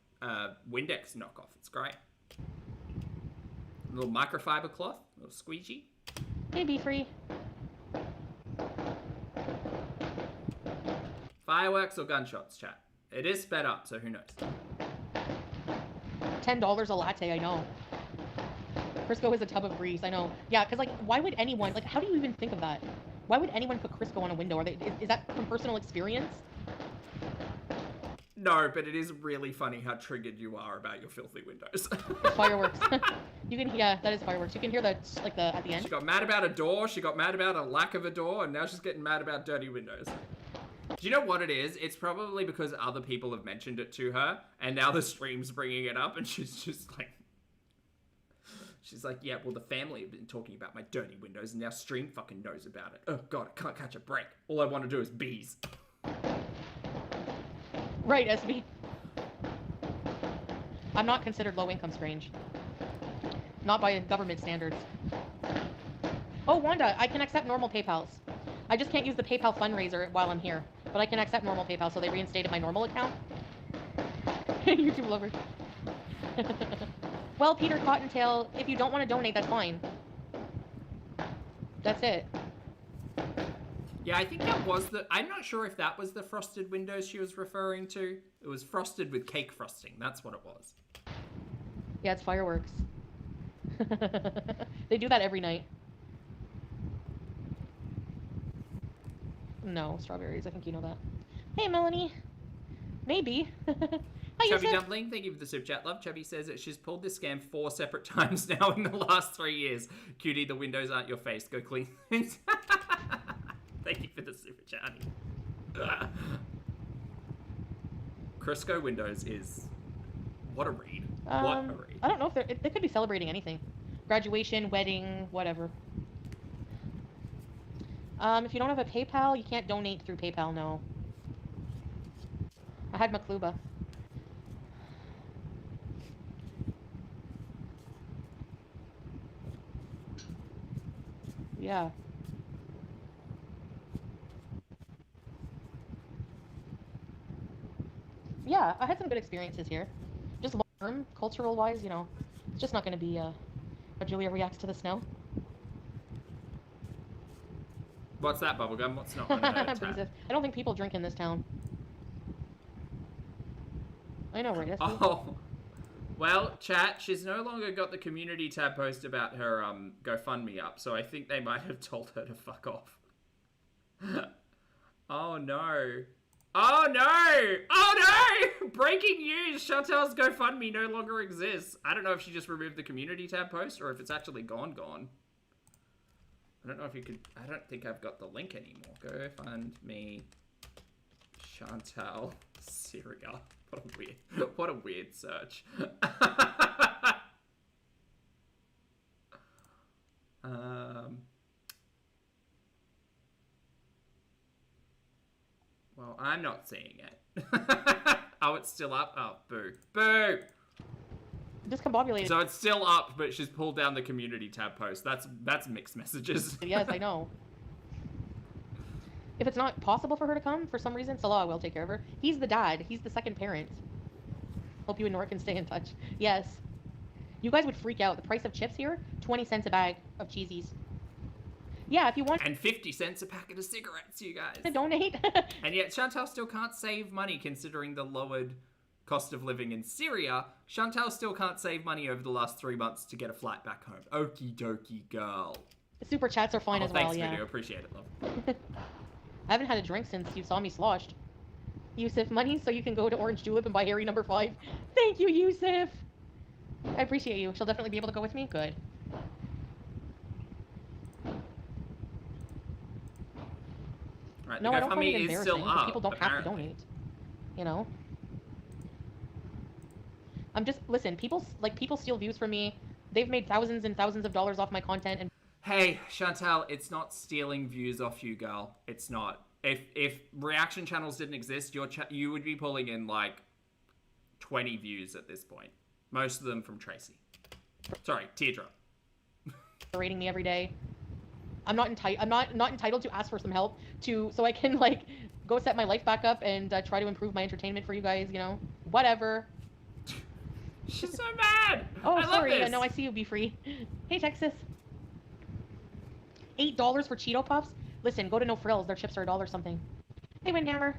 Windex knockoff. It's great. A little microfiber cloth, a little squeegee. Hey, Be Free. Fireworks or gunshots, chat? It is sped up, so who knows? $10 a latte, I know. Crisco is a tub of grease, I know. Yeah, because, like, why would anyone, like, how do you even think of that? Why would anyone put Crisco on a window? Is that from personal experience? No, but it is really funny how triggered you are about your filthy windows. Fireworks. You can, yeah, that is fireworks. You can hear the, like, at the end. She got mad about a door, she got mad about a lack of a door, and now she's getting mad about dirty windows. Do you know what it is? It's probably because other people have mentioned it to her, and now the stream's bringing it up, and she's just like... She's like, yeah, well, the family have been talking about my dirty windows, and now stream fucking knows about it. Oh, God, I can't catch a break. All I want to do is bees. Right, SB. I'm not considered low-income strange. Not by government standards. Oh, Wanda, I can accept normal PayPals. I just can't use the PayPal fundraiser while I'm here. But I can accept normal PayPal, so they reinstated my normal account. YouTube lover. Well, Peter Cottontail, if you don't want to donate, that's fine. That's it. Yeah, I think that was the... I'm not sure if that was the frosted windows she was referring to. It was frosted with cake frosting. That's what it was. Yeah, it's fireworks. They do that every night. No, strawberries. I think you know that. Hey, Melanie. Maybe. Hi, Chubby Yusuf. Dumpling, thank you for the super chat, love. Chubby says that she's pulled this scam 4 separate times now in the last 3 years. Cutie, the windows aren't your face. Go clean things. Thank you for the super chat. Crisco Windows is... What a read. What a read. I don't know if they could be celebrating anything. Graduation, wedding, whatever. If you don't have a PayPal, you can't donate through PayPal, no. I had Makluba. Yeah. Yeah, I had some good experiences here. Just long-term, cultural-wise, you know, it's just not going to be how Julia reacts to the snow. What's that, Bubblegum? What's not on her tab? I don't think people drink in this town. I know, right? Oh, well, chat, she's no longer got the community tab post about her GoFundMe up, so I think they might have told her to fuck off. Oh, no. Oh, no! Oh, no! Breaking news! Chantel's GoFundMe no longer exists. I don't know if she just removed the community tab post or if it's actually gone. I don't know if you could... I don't think I've got the link anymore. GoFundMe Chantel Syria. What a weird search. Well, I'm not seeing it. Oh, it's still up? Oh, boo. Boo! Discombobulated. So it's still up, but she's pulled down the community tab post. That's mixed messages. Yes, I know. If it's not possible for her to come, for some reason, Salah will take care of her. He's the dad. He's the second parent. Hope you and Nora can stay in touch. Yes. You guys would freak out. The price of chips here, 20 cents a bag of cheesies. Yeah, if you want... And 50 cents a packet of cigarettes, you guys. to donate. And yet Chantel still can't save money considering the lowered cost of living in Syria. Chantel still can't save money over the last 3 months to get a flight back home. Okie dokie, girl. Super chats are fine as well, thanks, yeah. Video. Appreciate it, love. I haven't had a drink since you saw me sloshed. Yusuf, money so you can go to Orange Julep and buy Harry number 5. Thank you, Yusuf. I appreciate you. She'll definitely be able to go with me. Good. Right, No, I don't find it is embarrassing. still up, People don't have to donate. You know? I'm just... Listen, people steal views from me. They've made thousands and thousands of dollars off my content and... Hey, Chantel, it's not stealing views off you, girl. It's not. If reaction channels didn't exist, you would be pulling in like 20 views at this point. Most of them from Tracy. Sorry, Teardrop. Rating me every day. I'm not entitled to ask for some help so I can like go set my life back up and try to improve my entertainment for you guys. You know, whatever. She's so mad. Oh, I sorry. love this. No, I see you. Be free. Hey, Texas. $8 for Cheeto Puffs. Listen, go to No Frills. Their chips are $1 something. Hey, Windhammer.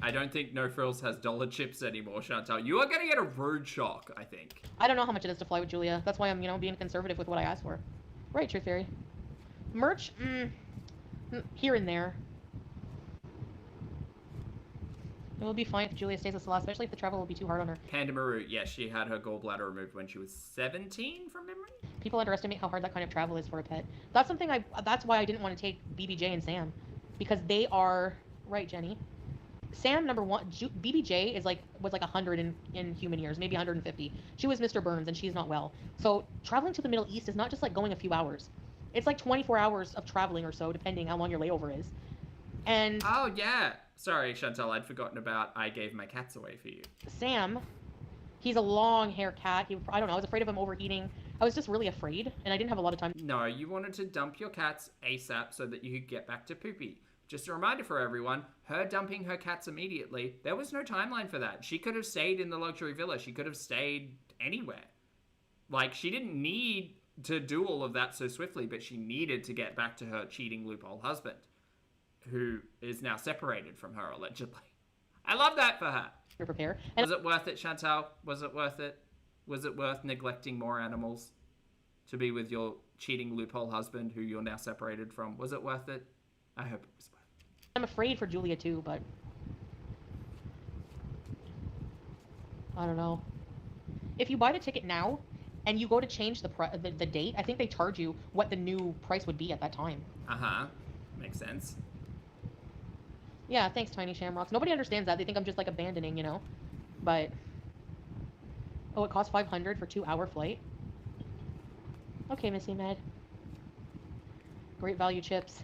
I don't think No Frills has dollar chips anymore, Chantel. You are going to get a rude shock, I think. I don't know how much it is to fly with Julia. That's why I'm, being conservative with what I ask for. Right, Truth Fairy. Merch? Here and there. It will be fine if Julia stays with Salah, especially if the travel will be too hard on her. Panda Maru, yes, she had her gallbladder removed when she was 17, from memory? People underestimate how hard that kind of travel is for a pet. That's something that's why I didn't want to take BBJ and Sam. Because they are... Right, Jenny? Sam, number one, BBJ was like 100 in human years, maybe 150. She was Mr. Burns and she's not well. So traveling to the Middle East is not just like going a few hours. It's like 24 hours of traveling or so, depending how long your layover is. And... Oh, yeah. Sorry, Chantel, I'd forgotten about I gave my cats away for you. Sam, he's a long-hair cat. I don't know, I was afraid of him overheating. I was just really afraid, and I didn't have a lot of time. No, you wanted to dump your cats ASAP so that you could get back to Poopy. Just a reminder for everyone, her dumping her cats immediately, there was no timeline for that. She could have stayed in the luxury villa. She could have stayed anywhere. Like, she didn't need to do all of that so swiftly, but she needed to get back to her cheating loophole husband, who is now separated from her, allegedly. I love that for her. Prepare. Was it worth it, Chantal? Was it worth it? Was it worth neglecting more animals to be with your cheating loophole husband, who you're now separated from? Was it worth it? I hope it was worth it. I'm afraid for Julia too, but... I don't know. If you buy the ticket now and you go to change the date, I think they charge you what the new price would be at that time. Uh-huh. Makes sense. Yeah, thanks, Tiny Shamrocks. Nobody understands that. They think I'm just like abandoning, you know? But oh, it costs 500 for 2-hour flight. Okay, Missy Med. Great value chips.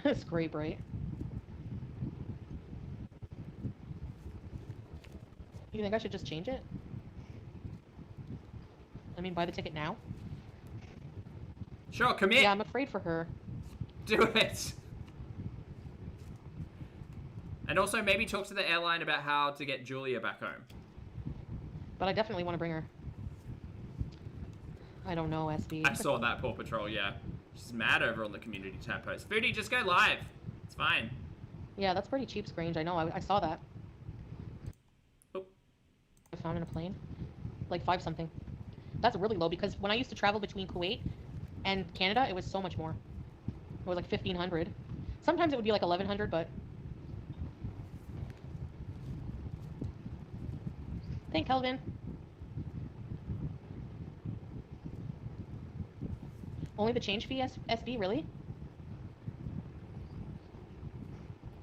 It's great, right? You think I should just change it? I mean, buy the ticket now? Sure, commit. Yeah, I'm afraid for her. Do it. And also maybe talk to the airline about how to get Julia back home. But I definitely want to bring her. I don't know, SB. I saw that, Paw Patrol, yeah. She's mad over on the community tab post. Foodie, just go live. It's fine. Yeah, that's pretty cheap, Scrange. I know. I saw that. Oh. I found in a plane. Like 5 something. That's really low because when I used to travel between Kuwait and Canada, it was so much more. It was like 1,500. Sometimes it would be like 1,100, but... Thank Kelvin. Only the change fee, SB, really?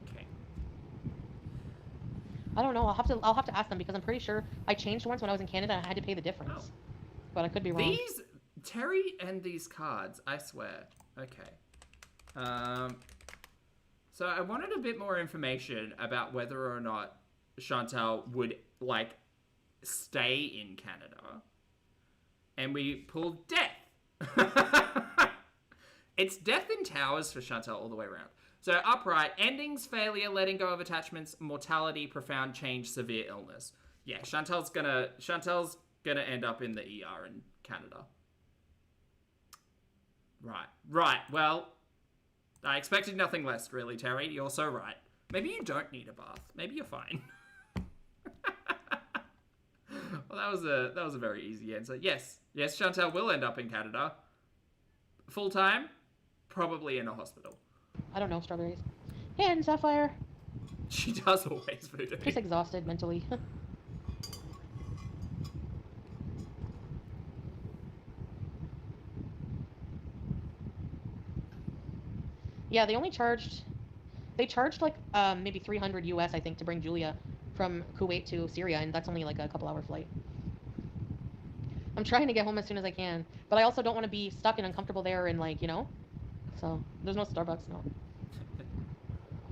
Okay. I don't know. I'll have to ask them because I'm pretty sure I changed once when I was in Canada and I had to pay the difference. Oh. But I could be wrong. These, Terry and these cards, I swear. Okay. So I wanted a bit more information about whether or not Shantel would, like, stay in Canada. And we pulled death. It's death in towers for Shantel all the way around. So upright, endings, failure, letting go of attachments, mortality, profound change, severe illness. Yeah, Shantel's gonna end up in the ER in Canada. Right. Well, I expected nothing less, really, Terry. You're so right. Maybe you don't need a bath. Maybe you're fine. Well, that was a very easy answer. Yes, Shantel will end up in Canada. Full time, probably in a hospital. I don't know, strawberries. And Sapphire. She does always, Voodoo. Just exhausted mentally. Yeah, they charged like maybe 300 US, I think, to bring Julia from Kuwait to Syria, and that's only like a couple-hour flight. I'm trying to get home as soon as I can, but I also don't want to be stuck and uncomfortable there and, like, you know? So, there's no Starbucks, no.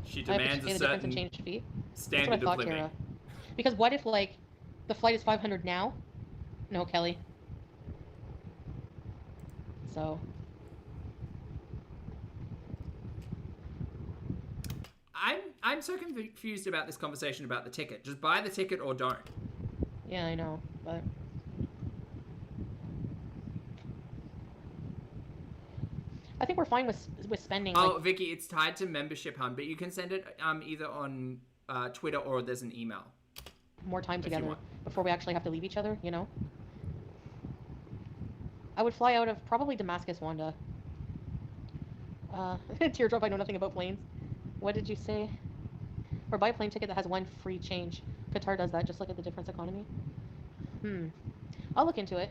She demands a certain change fee. standard That's what I of thought, living. Kara. Because what if, like, the flight is 500 now? No, Kelly. So... I'm so confused about this conversation about the ticket. Just buy the ticket or don't. Yeah, I know, but... I think we're fine with spending. Oh, like... Vicky, it's tied to membership, hun, but you can send it either on Twitter or there's an email. More time together before we actually have to leave each other, you know? I would fly out of probably Damascus, Wanda. Teardrop, I know nothing about planes. What did you say? Or buy a plane ticket that has 1 free change. Qatar does that, just look at the difference economy. I'll look into it.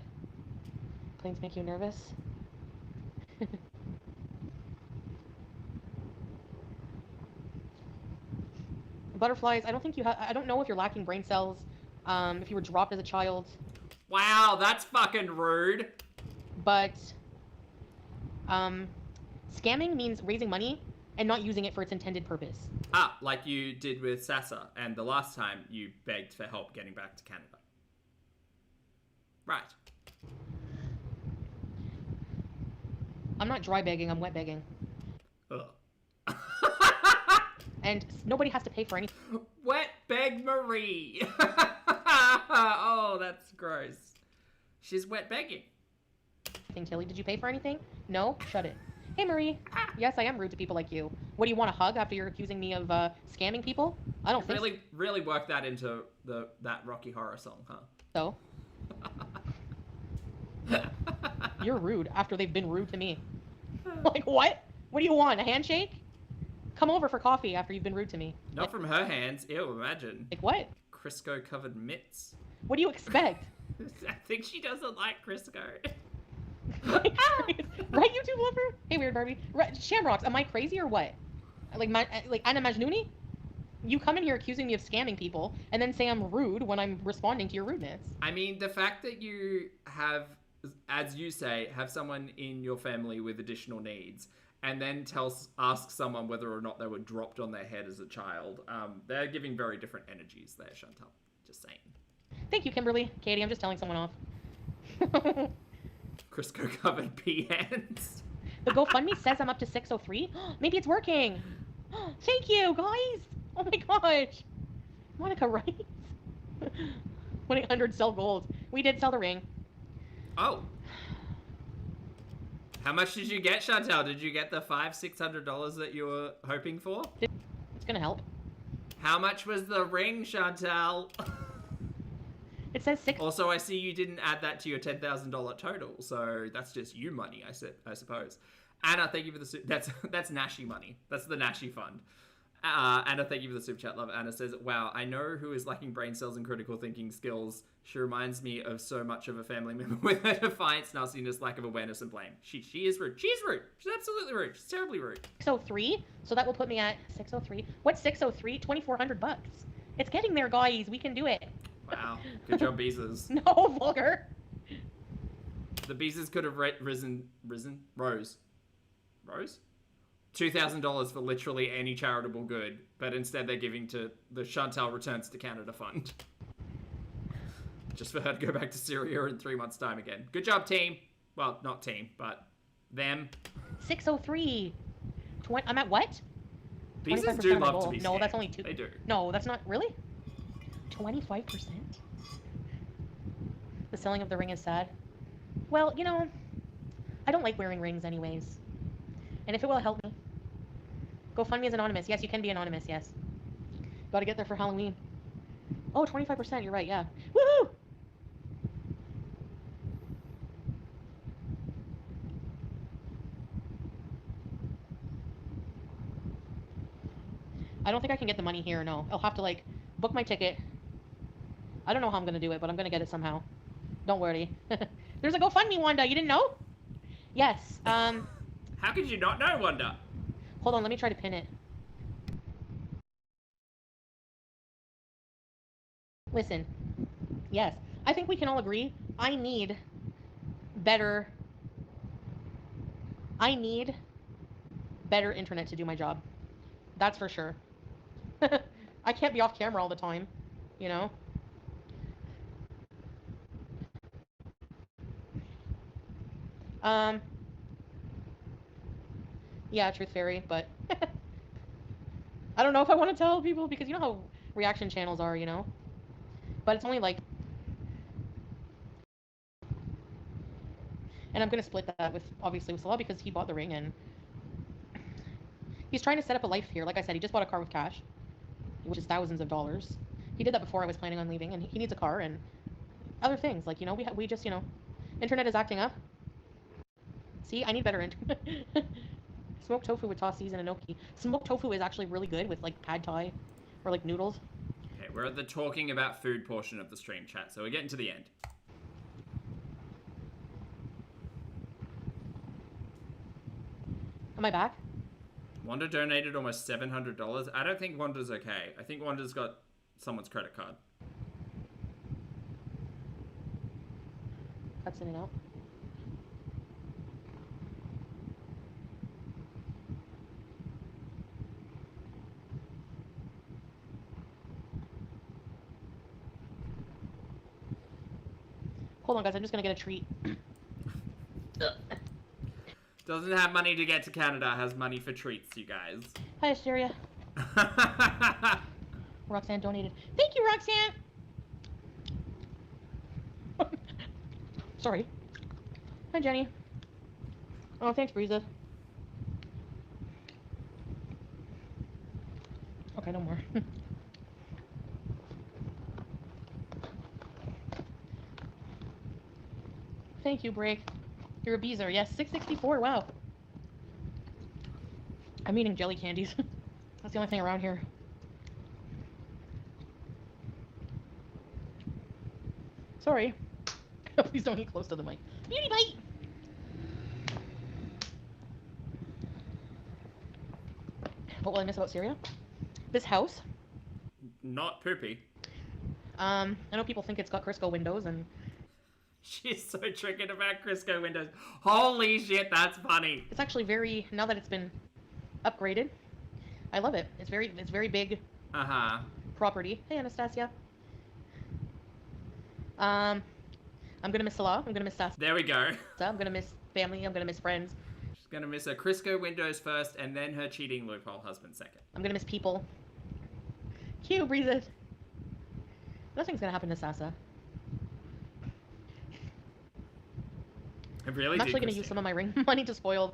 Planes make you nervous? Butterflies, I don't think you have... I don't know if you're lacking brain cells, if you were dropped as a child. Wow, that's fucking rude. But, scamming means raising money and not using it for its intended purpose. Ah, like you did with Sasa, and the last time you begged for help getting back to Canada. Right. I'm not dry begging, I'm wet begging. Ugh. And nobody has to pay for anything. Wet beg Marie. Oh, that's gross. She's wet begging. Kelly, did you pay for anything? No? Shut it. Hey, Marie. Yes, I am rude to people like you. What, do you want a hug after you're accusing me of scamming people? I don't think really work that into that Rocky Horror song, huh? so. You're rude after they've been rude to me. Like, what? What do you want? A handshake? Come over for coffee after you've been rude to me. Not from her hands. Ew, imagine. Like what? Crisco covered mitts. What do you expect? I think she doesn't like Crisco. Right, YouTube lover? Hey, weird Barbie. Right, Shamrocks, am I crazy or what? Like Anna Majnouni? You come in here accusing me of scamming people, and then say I'm rude when I'm responding to your rudeness. I mean, the fact that you have, as you say, have someone in your family with additional needs, and then ask someone whether or not they were dropped on their head as a child, they're giving very different energies there, Shantel. Just saying. Thank you, Kimberly. Katie, I'm just telling someone off. Crisco covered pea hands. The GoFundMe says I'm up to 603. Maybe it's working. Thank you, guys. Oh my gosh. Monica writes. 1-800 sell gold. We did sell the ring. Oh. How much did you get, Shantel? Did you get the $500-600 that you were hoping for? It's gonna help. How much was the ring, Shantel? It says 6. Also, I see you didn't add that to your $10,000 total, so that's just you money, I suppose. Anna, thank you for the that's Nashi money. That's the Nashi fund. Anna, thank you for the super chat. Love. Anna says, "Wow, I know who is lacking brain cells and critical thinking skills. She reminds me of so much of a family member with her defiance, nastiness, lack of awareness, and blame. She is rude. She's rude. She's absolutely rude. She's terribly rude." 603. So that will put me at 603. What's 603? $2,400. It's getting there, guys. We can do it. Wow. Good job, Beezers. No, vulgar. The Beezers could have rose $2,000 for literally any charitable good, but instead they're giving to the Shantel Returns to Canada Fund. Just for her to go back to Syria in 3 months' time again. Good job, team. Well, not team, but them. 603. I'm at what? Beezers do love to be No, scammed. that's only 2. They do. No, that's not. Really? 25%? The selling of the ring is sad. Well, you know, I don't like wearing rings anyways. And if it will help me, GoFundMe is anonymous. Yes, you can be anonymous, yes. Gotta get there for Halloween. Oh, 25%, you're right, yeah. Woohoo! I don't think I can get the money here, no. I'll have to, like, book my ticket. I don't know how I'm gonna do it, but I'm gonna get it somehow. Don't worry. There's a GoFundMe, Wanda. You didn't know? Yes. How could you not know, Wanda? Hold on, let me try to pin it. Listen. Yes. I think we can all agree. I need better internet to do my job. That's for sure. I can't be off camera all the time, you know? Yeah, Truth Fairy, but I don't know if I want to tell people because you know how reaction channels are, you know? But it's only like... And I'm going to split that with, obviously, with Salah because he bought the ring and he's trying to set up a life here. Like I said, he just bought a car with cash, which is thousands of dollars. He did that before I was planning on leaving, and he needs a car and other things. Like, you know, we just, you know, internet is acting up. See, I need better internet. Smoked tofu with tossies and enoki. Smoked tofu is actually really good with, like, pad thai or, like, noodles. Okay, we're at the talking about food portion of the stream chat, so we're getting to the end. Am I back? Wanda donated almost $700. I don't think Wanda's okay. I think Wanda's got someone's credit card. Cuts in and out. Hold on, guys. I'm just gonna get a treat. Doesn't have money to get to Canada, has money for treats, you guys. Hi, Syria. Roxanne donated. Thank you, Roxanne! Sorry. Hi, Jenny. Oh, thanks, Breeza. Okay, no more. Thank you, Break. You're a beezer. Yes, 664. Wow. I'm eating jelly candies. That's the only thing around here. Sorry. Please don't get close to the mic. Beauty bite! What will I miss about Syria? This house. Not poopy. I know people think it's got Crisco windows and... She's so triggered about Crisco windows. Holy shit, that's funny. It's actually very... Now that it's been upgraded, I love it. It's very big property. Hey, Anastasia. I'm gonna miss Salah. I'm gonna miss Sass. There we go. I'm gonna miss family. I'm gonna miss friends. She's gonna miss her Crisco windows first, and then her cheating loophole husband second. I'm gonna miss people. Cute, breathe it. Nothing's gonna happen to Sasa. I'm actually gonna use some of my ring money to spoil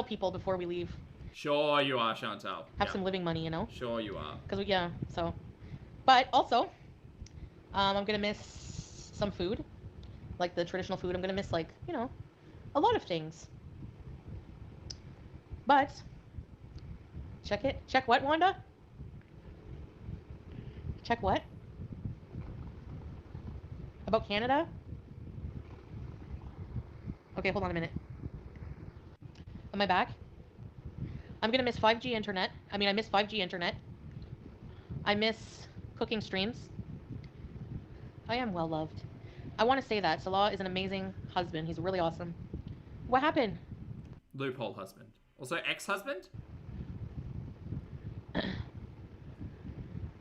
people before we leave. Sure you are, Shantel. Have some living money, you know? Sure you are. Because, yeah, so. But also, I'm gonna miss some food. Like the traditional food. I'm gonna miss, like, you know, a lot of things. But, check it. Check what, Wanda? Check what? About Canada? Okay, hold on a minute. Am I back? I'm gonna miss 5G internet. I miss 5G internet. I miss cooking streams. I am well loved. I want to say that. Salah is an amazing husband. He's really awesome. What happened? Loophole husband. Also ex-husband?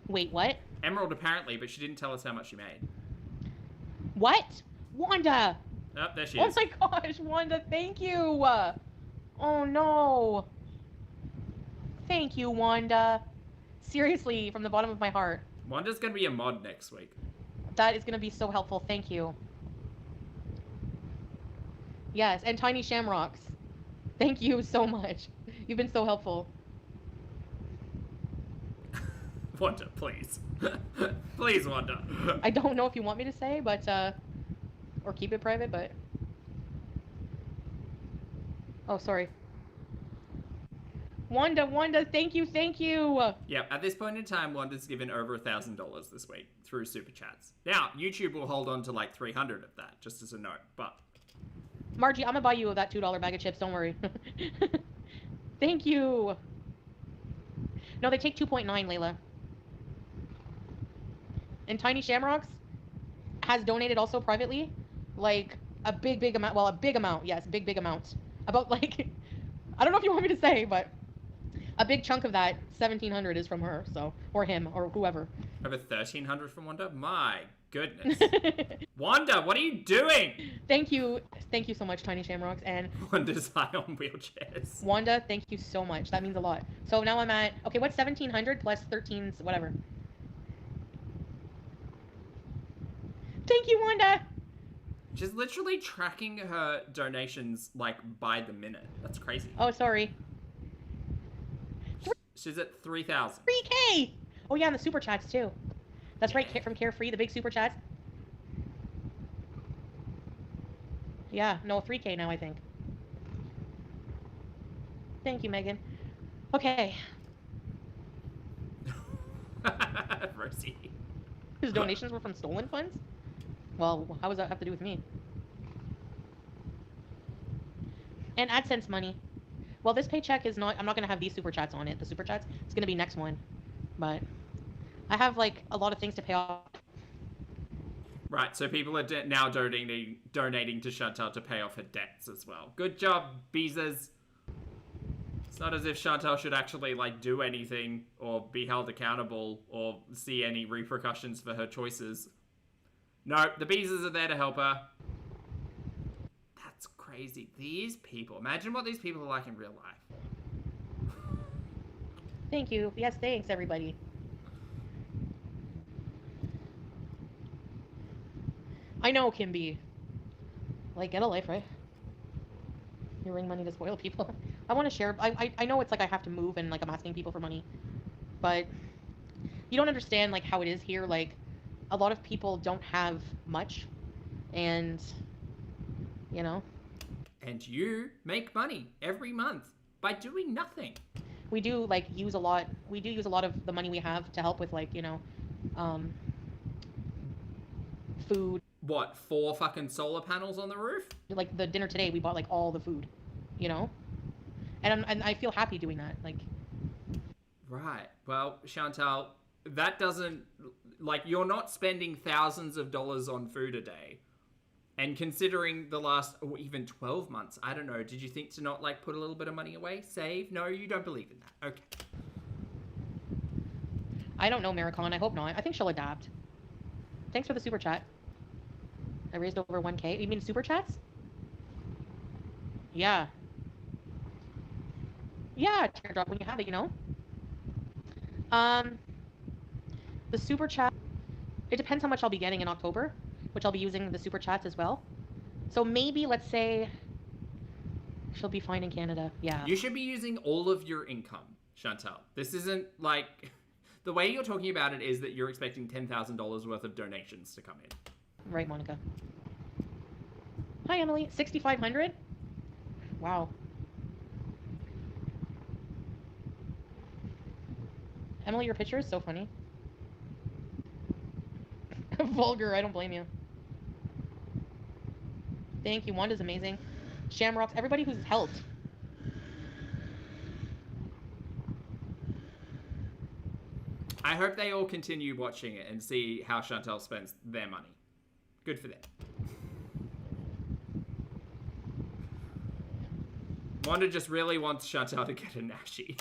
Wait, what? Emerald apparently, but she didn't tell us how much she made. What? Wanda! Oh, there she Oh is. my gosh, Wanda, thank you! Oh no! Thank you, Wanda. Seriously, from the bottom of my heart. Wanda's gonna be a mod next week. That is gonna be so helpful, thank you. Yes, and Tiny Shamrocks. Thank you so much. You've been so helpful. Wanda, please. Please, Wanda. I don't know if you want me to say, but, or keep it private, but... Oh, sorry. Wanda, thank you! Yeah, at this point in time, Wanda's given over $1,000 this week through Super Chats. Now, YouTube will hold on to like 300 of that, just as a note, but... Margie, I'm gonna buy you that $2 bag of chips, don't worry. Thank you! No, they take 2.9, Layla. And Tiny Shamrocks has donated also privately, like, a big amount, well, a big amount, yes, big amount. About, like, I don't know if you want me to say, but a big chunk of that, 1,700 is from her, so, or him, or whoever. Over 1,300 from Wanda? My goodness. Wanda, what are you doing? Thank you so much, Tiny Shamrocks, and... Wanda's high on wheelchairs. Wanda, thank you so much, that means a lot. So now I'm at, okay, what's 1,700 plus 13, whatever. Thank you, Wanda! She's literally tracking her donations, like, by the minute. That's crazy. Oh, sorry. She's at 3,000. 3K! Oh, yeah, and the super chats, too. That's right, from Carefree, the big super chats. Yeah, no, 3K now, I think. Thank you, Megan. Okay. Rosie. His donations were from stolen funds? Well, how does that have to do with me? And AdSense money. Well, this paycheck is not... I'm not going to have these super chats on it. The super chats. It's going to be next one. But I have, like, a lot of things to pay off. Right, so people are now donating to Shantel to pay off her debts as well. Good job, Beezers. It's not as if Shantel should actually, like, do anything or be held accountable or see any repercussions for her choices. No, the Beezers are there to help her. That's crazy. These people. Imagine what these people are like in real life. Thank you. Yes, thanks, everybody. I know, Kimby. Like, get a life, right? You ring money to spoil people. I want to share. I know it's like I have to move and, like, I'm asking people for money. But you don't understand, like, how it is here. Like, a lot of people don't have much. And, you know. And you make money every month by doing nothing. we do like use a lot. We do use a lot of the money we have to help with like, you know, um, food. What, 4 fucking solar panels on the roof? Like the dinner today, we bought like all the food, you know, and I feel happy doing that. Like, Right. Well, Chantal, that doesn't, like, you're not spending thousands of dollars on food a day. And considering the last, or even 12 months, I don't know, did you think to not, like, put a little bit of money away? Save? No, you don't believe in that. Okay. I don't know, Maricon. I hope not. I think she'll adapt. Thanks for the super chat. I raised over 1K. You mean super chats? Yeah. Yeah, teardrop when you have it, you know? The super chat, it depends how much I'll be getting in October, which I'll be using the super chats as well. So maybe, let's say, she'll be fine in Canada. Yeah. You should be using all of your income, Chantal. This isn't like, the way you're talking about it is that you're expecting $10,000 worth of donations to come in. Right, Monica. Hi, Emily. 6,500? Wow. Emily, your picture is so funny. Vulgar, I don't blame you. Thank you. Wanda's amazing. Shamrocks, everybody who's helped. I hope they all continue watching it and see how Chantal spends their money. Good for them. Wanda just really wants Chantal to get a Nashi.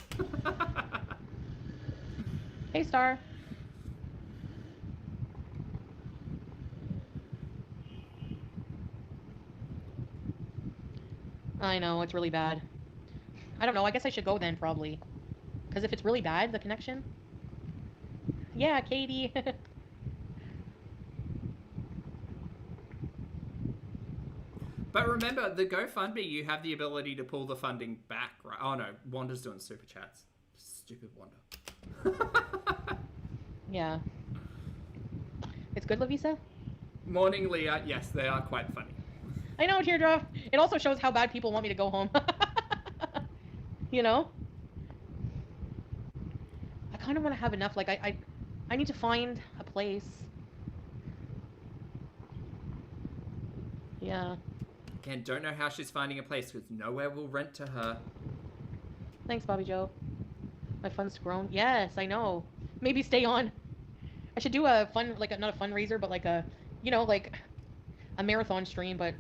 Hey, Star. I know, it's really bad. I don't know, I guess I should go then, probably. Because if it's really bad, the connection... Yeah, Katie. But remember, the GoFundMe, you have the ability to pull the funding back, right? Oh no, Wanda's doing super chats. Stupid Wanda. Yeah. It's good, Lavisa? Morning, Leah. Yes, they are quite funny. I know, Teardrop. It also shows how bad people want me to go home. You know? I kind of want to have enough. Like, I need to find a place. Yeah. Again, don't know how she's finding a place because nowhere will rent to her. Thanks, Bobby Joe. My fund's grown. Yes, I know. Maybe stay on. I should do a fun, like, not a fundraiser, but like a, you know, like a marathon stream, but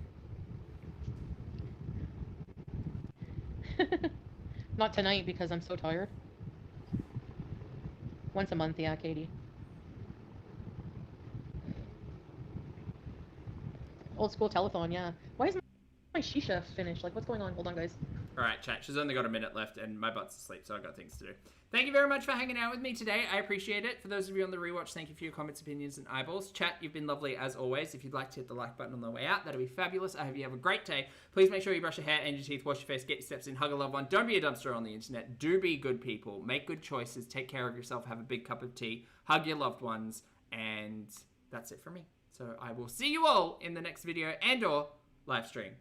not tonight because I'm so tired. Once a month, yeah, Katie. Old school telethon, yeah. Why is my shisha finished? Like, what's going on? Hold on, guys. All right, chat. She's only got a minute left and my butt's asleep, so I've got things to do. Thank you very much for hanging out with me today. I appreciate it. For those of you on the rewatch, thank you for your comments, opinions, and eyeballs. Chat, you've been lovely as always. If you'd like to hit the like button on the way out, that'd be fabulous. I hope you have a great day. Please make sure you brush your hair and your teeth, wash your face, get your steps in, hug a loved one. Don't be a dumpster on the internet. Do be good people. Make good choices. Take care of yourself. Have a big cup of tea. Hug your loved ones. And that's it from me. So I will see you all in the next video and or live stream.